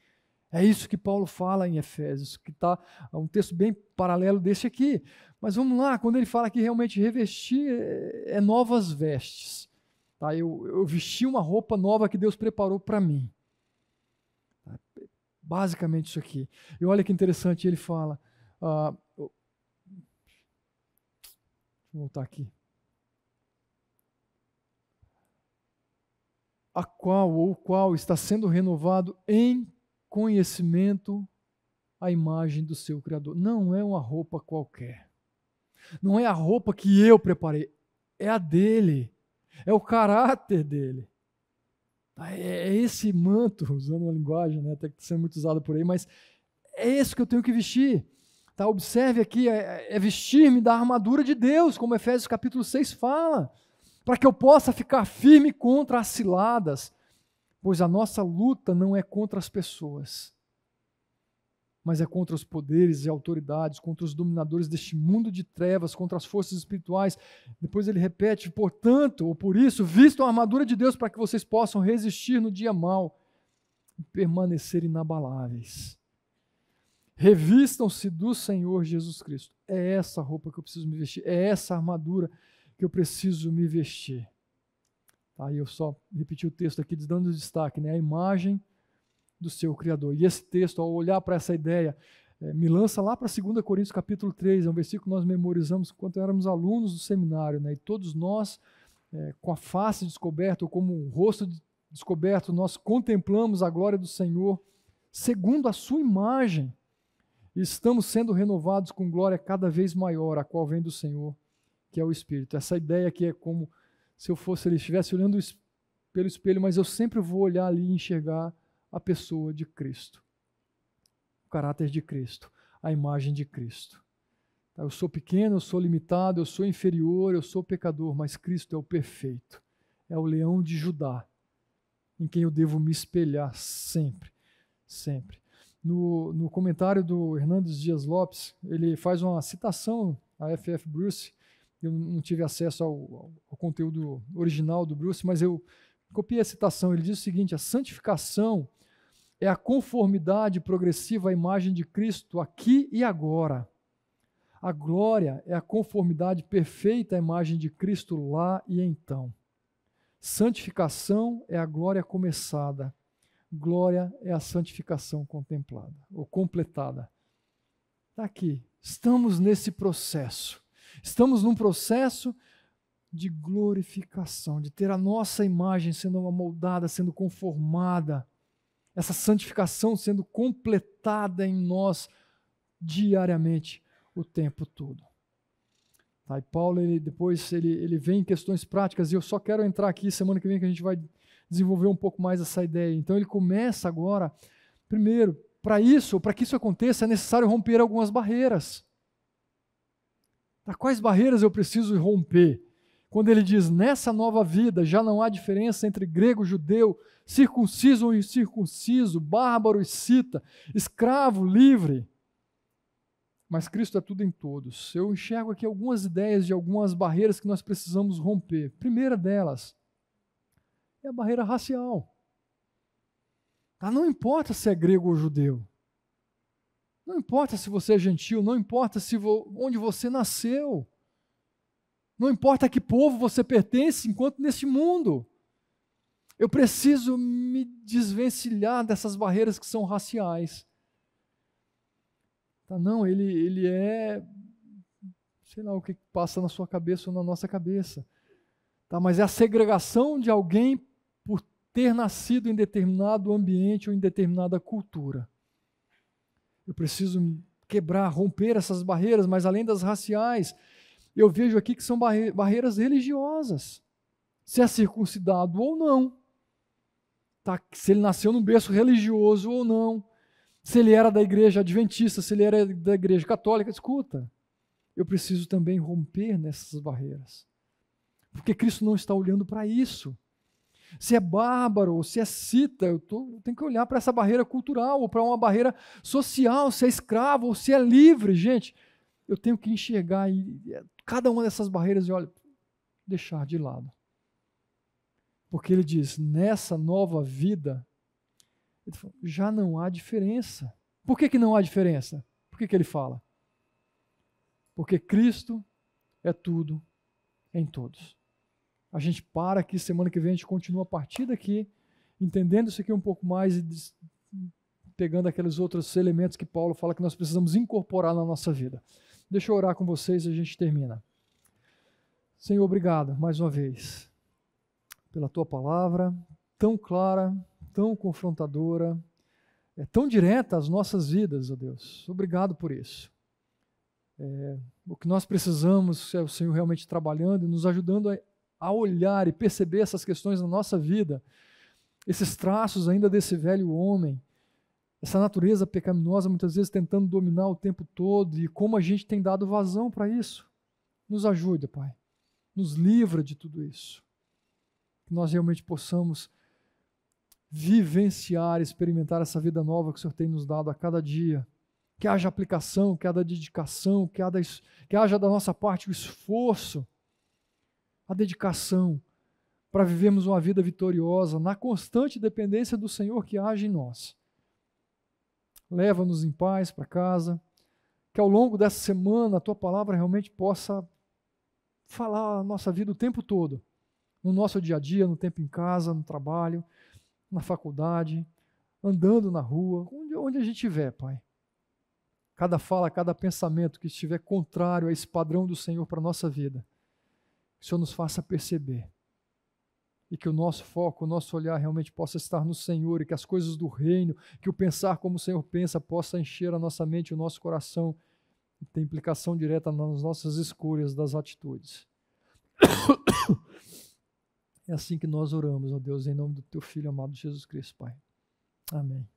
É isso que Paulo fala em Efésios, que está um texto bem paralelo desse aqui. Mas vamos lá, quando ele fala que realmente revestir é novas vestes. Tá? Eu vesti uma roupa nova que Deus preparou para mim. Tá? Basicamente isso aqui. E olha que interessante, ele fala... deixa eu voltar aqui. A qual ou qual está sendo renovado em conhecimento à imagem do seu Criador. Não é uma roupa qualquer. Não é a roupa que eu preparei. É a dele. É o caráter dele. É esse manto, usando uma linguagem, né, até que está sendo muito usada por aí, mas é isso que eu tenho que vestir. Tá? Observe aqui, é vestir-me da armadura de Deus, como Efésios capítulo 6 fala, para que eu possa ficar firme contra as ciladas, pois a nossa luta não é contra as pessoas, mas é contra os poderes e autoridades, contra os dominadores deste mundo de trevas, contra as forças espirituais. Depois ele repete, portanto, ou por isso, vistam a armadura de Deus para que vocês possam resistir no dia mau e permanecer inabaláveis. Revistam-se do Senhor Jesus Cristo. É essa roupa que eu preciso me vestir, é essa armadura que eu preciso me vestir. Aí eu só repeti o texto aqui, dando destaque, né? A imagem do seu Criador. E esse texto, ao olhar para essa ideia, me lança lá para 2 Coríntios capítulo 3, é um versículo que nós memorizamos quando éramos alunos do seminário, né? E todos nós, com a face descoberta, ou como um rosto descoberto, nós contemplamos a glória do Senhor, segundo a sua imagem, e estamos sendo renovados com glória cada vez maior, a qual vem do Senhor, que é o Espírito. Essa ideia aqui é como se eu fosse, ele estivesse olhando pelo espelho, mas eu sempre vou olhar ali e enxergar a pessoa de Cristo, o caráter de Cristo, a imagem de Cristo. Eu sou pequeno, eu sou limitado, eu sou inferior, eu sou pecador, mas Cristo é o perfeito, é o leão de Judá, em quem eu devo me espelhar sempre, sempre. No comentário do Hernandes Dias Lopes, ele faz uma citação a F.F. Bruce. Eu não tive acesso ao conteúdo original do Bruce, mas eu copiei a citação. Ele diz o seguinte: a santificação é a conformidade progressiva à imagem de Cristo aqui e agora. A glória é a conformidade perfeita à imagem de Cristo lá e então. Santificação é a glória começada. Glória é a santificação contemplada, ou completada. Está aqui. Estamos nesse processo. Estamos num processo de glorificação, de ter a nossa imagem sendo amoldada, sendo conformada, essa santificação sendo completada em nós diariamente, o tempo todo. Tá, e Paulo, depois ele vem em questões práticas, e eu só quero entrar aqui semana que vem que a gente vai desenvolver um pouco mais essa ideia. Então ele começa agora, primeiro, para que isso aconteça, é necessário romper algumas barreiras. Tá, quais barreiras eu preciso romper? Quando ele diz, nessa nova vida já não há diferença entre grego, judeu, circunciso ou incircunciso, bárbaro e cita, escravo, livre. Mas Cristo é tudo em todos. Eu enxergo aqui algumas ideias de algumas barreiras que nós precisamos romper. Primeira delas é a barreira racial. Tá? Não importa se é grego ou judeu. Não importa se você é gentil, não importa onde você nasceu. Não importa a que povo você pertence enquanto neste mundo. Eu preciso me desvencilhar dessas barreiras que são raciais. Tá, não, ele é, sei lá o que passa na sua cabeça ou na nossa cabeça. Tá, mas é a segregação de alguém por ter nascido em determinado ambiente ou em determinada cultura. Eu preciso quebrar, romper essas barreiras, mas além das raciais, eu vejo aqui que são barreiras religiosas. Se é circuncidado ou não. Tá? Se ele nasceu num berço religioso ou não. Se ele era da igreja adventista, se ele era da igreja católica, escuta. Eu preciso também romper nessas barreiras. Porque Cristo não está olhando para isso. Se é bárbaro ou se é cita, eu tenho que olhar para essa barreira cultural ou para uma barreira social, se é escravo ou se é livre. Gente, eu tenho que enxergar cada uma dessas barreiras e, olha, deixar de lado. Porque ele diz, nessa nova vida, ele fala, já não há diferença. Por que não há diferença? Por que ele fala? Porque Cristo é tudo em todos. A gente para aqui, semana que vem a gente continua a partir daqui, entendendo isso aqui um pouco mais e pegando aqueles outros elementos que Paulo fala que nós precisamos incorporar na nossa vida. Deixa eu orar com vocês e a gente termina. Senhor, obrigado mais uma vez pela tua palavra, tão clara, tão confrontadora, tão direta às nossas vidas, ó Deus. Obrigado por isso. O que nós precisamos é o Senhor realmente trabalhando e nos ajudando a olhar e perceber essas questões na nossa vida, esses traços ainda desse velho homem, essa natureza pecaminosa muitas vezes tentando dominar o tempo todo e como a gente tem dado vazão para isso. Nos ajude, Pai. Nos livra de tudo isso. Que nós realmente possamos vivenciar, experimentar essa vida nova que o Senhor tem nos dado a cada dia. Que haja aplicação, que haja dedicação, que haja da nossa parte o esforço, a dedicação para vivermos uma vida vitoriosa na constante dependência do Senhor que age em nós. Leva-nos em paz para casa, que ao longo dessa semana a Tua palavra realmente possa falar a nossa vida o tempo todo, no nosso dia a dia, no tempo em casa, no trabalho, na faculdade, andando na rua, onde a gente estiver, Pai. Cada fala, cada pensamento que estiver contrário a esse padrão do Senhor para a nossa vida, que o Senhor nos faça perceber e que o nosso foco, o nosso olhar realmente possa estar no Senhor e que as coisas do reino, que o pensar como o Senhor pensa possa encher a nossa mente e o nosso coração e ter implicação direta nas nossas escolhas, das atitudes. É assim que nós oramos, ó Deus, em nome do Teu Filho amado Jesus Cristo, Pai. Amém.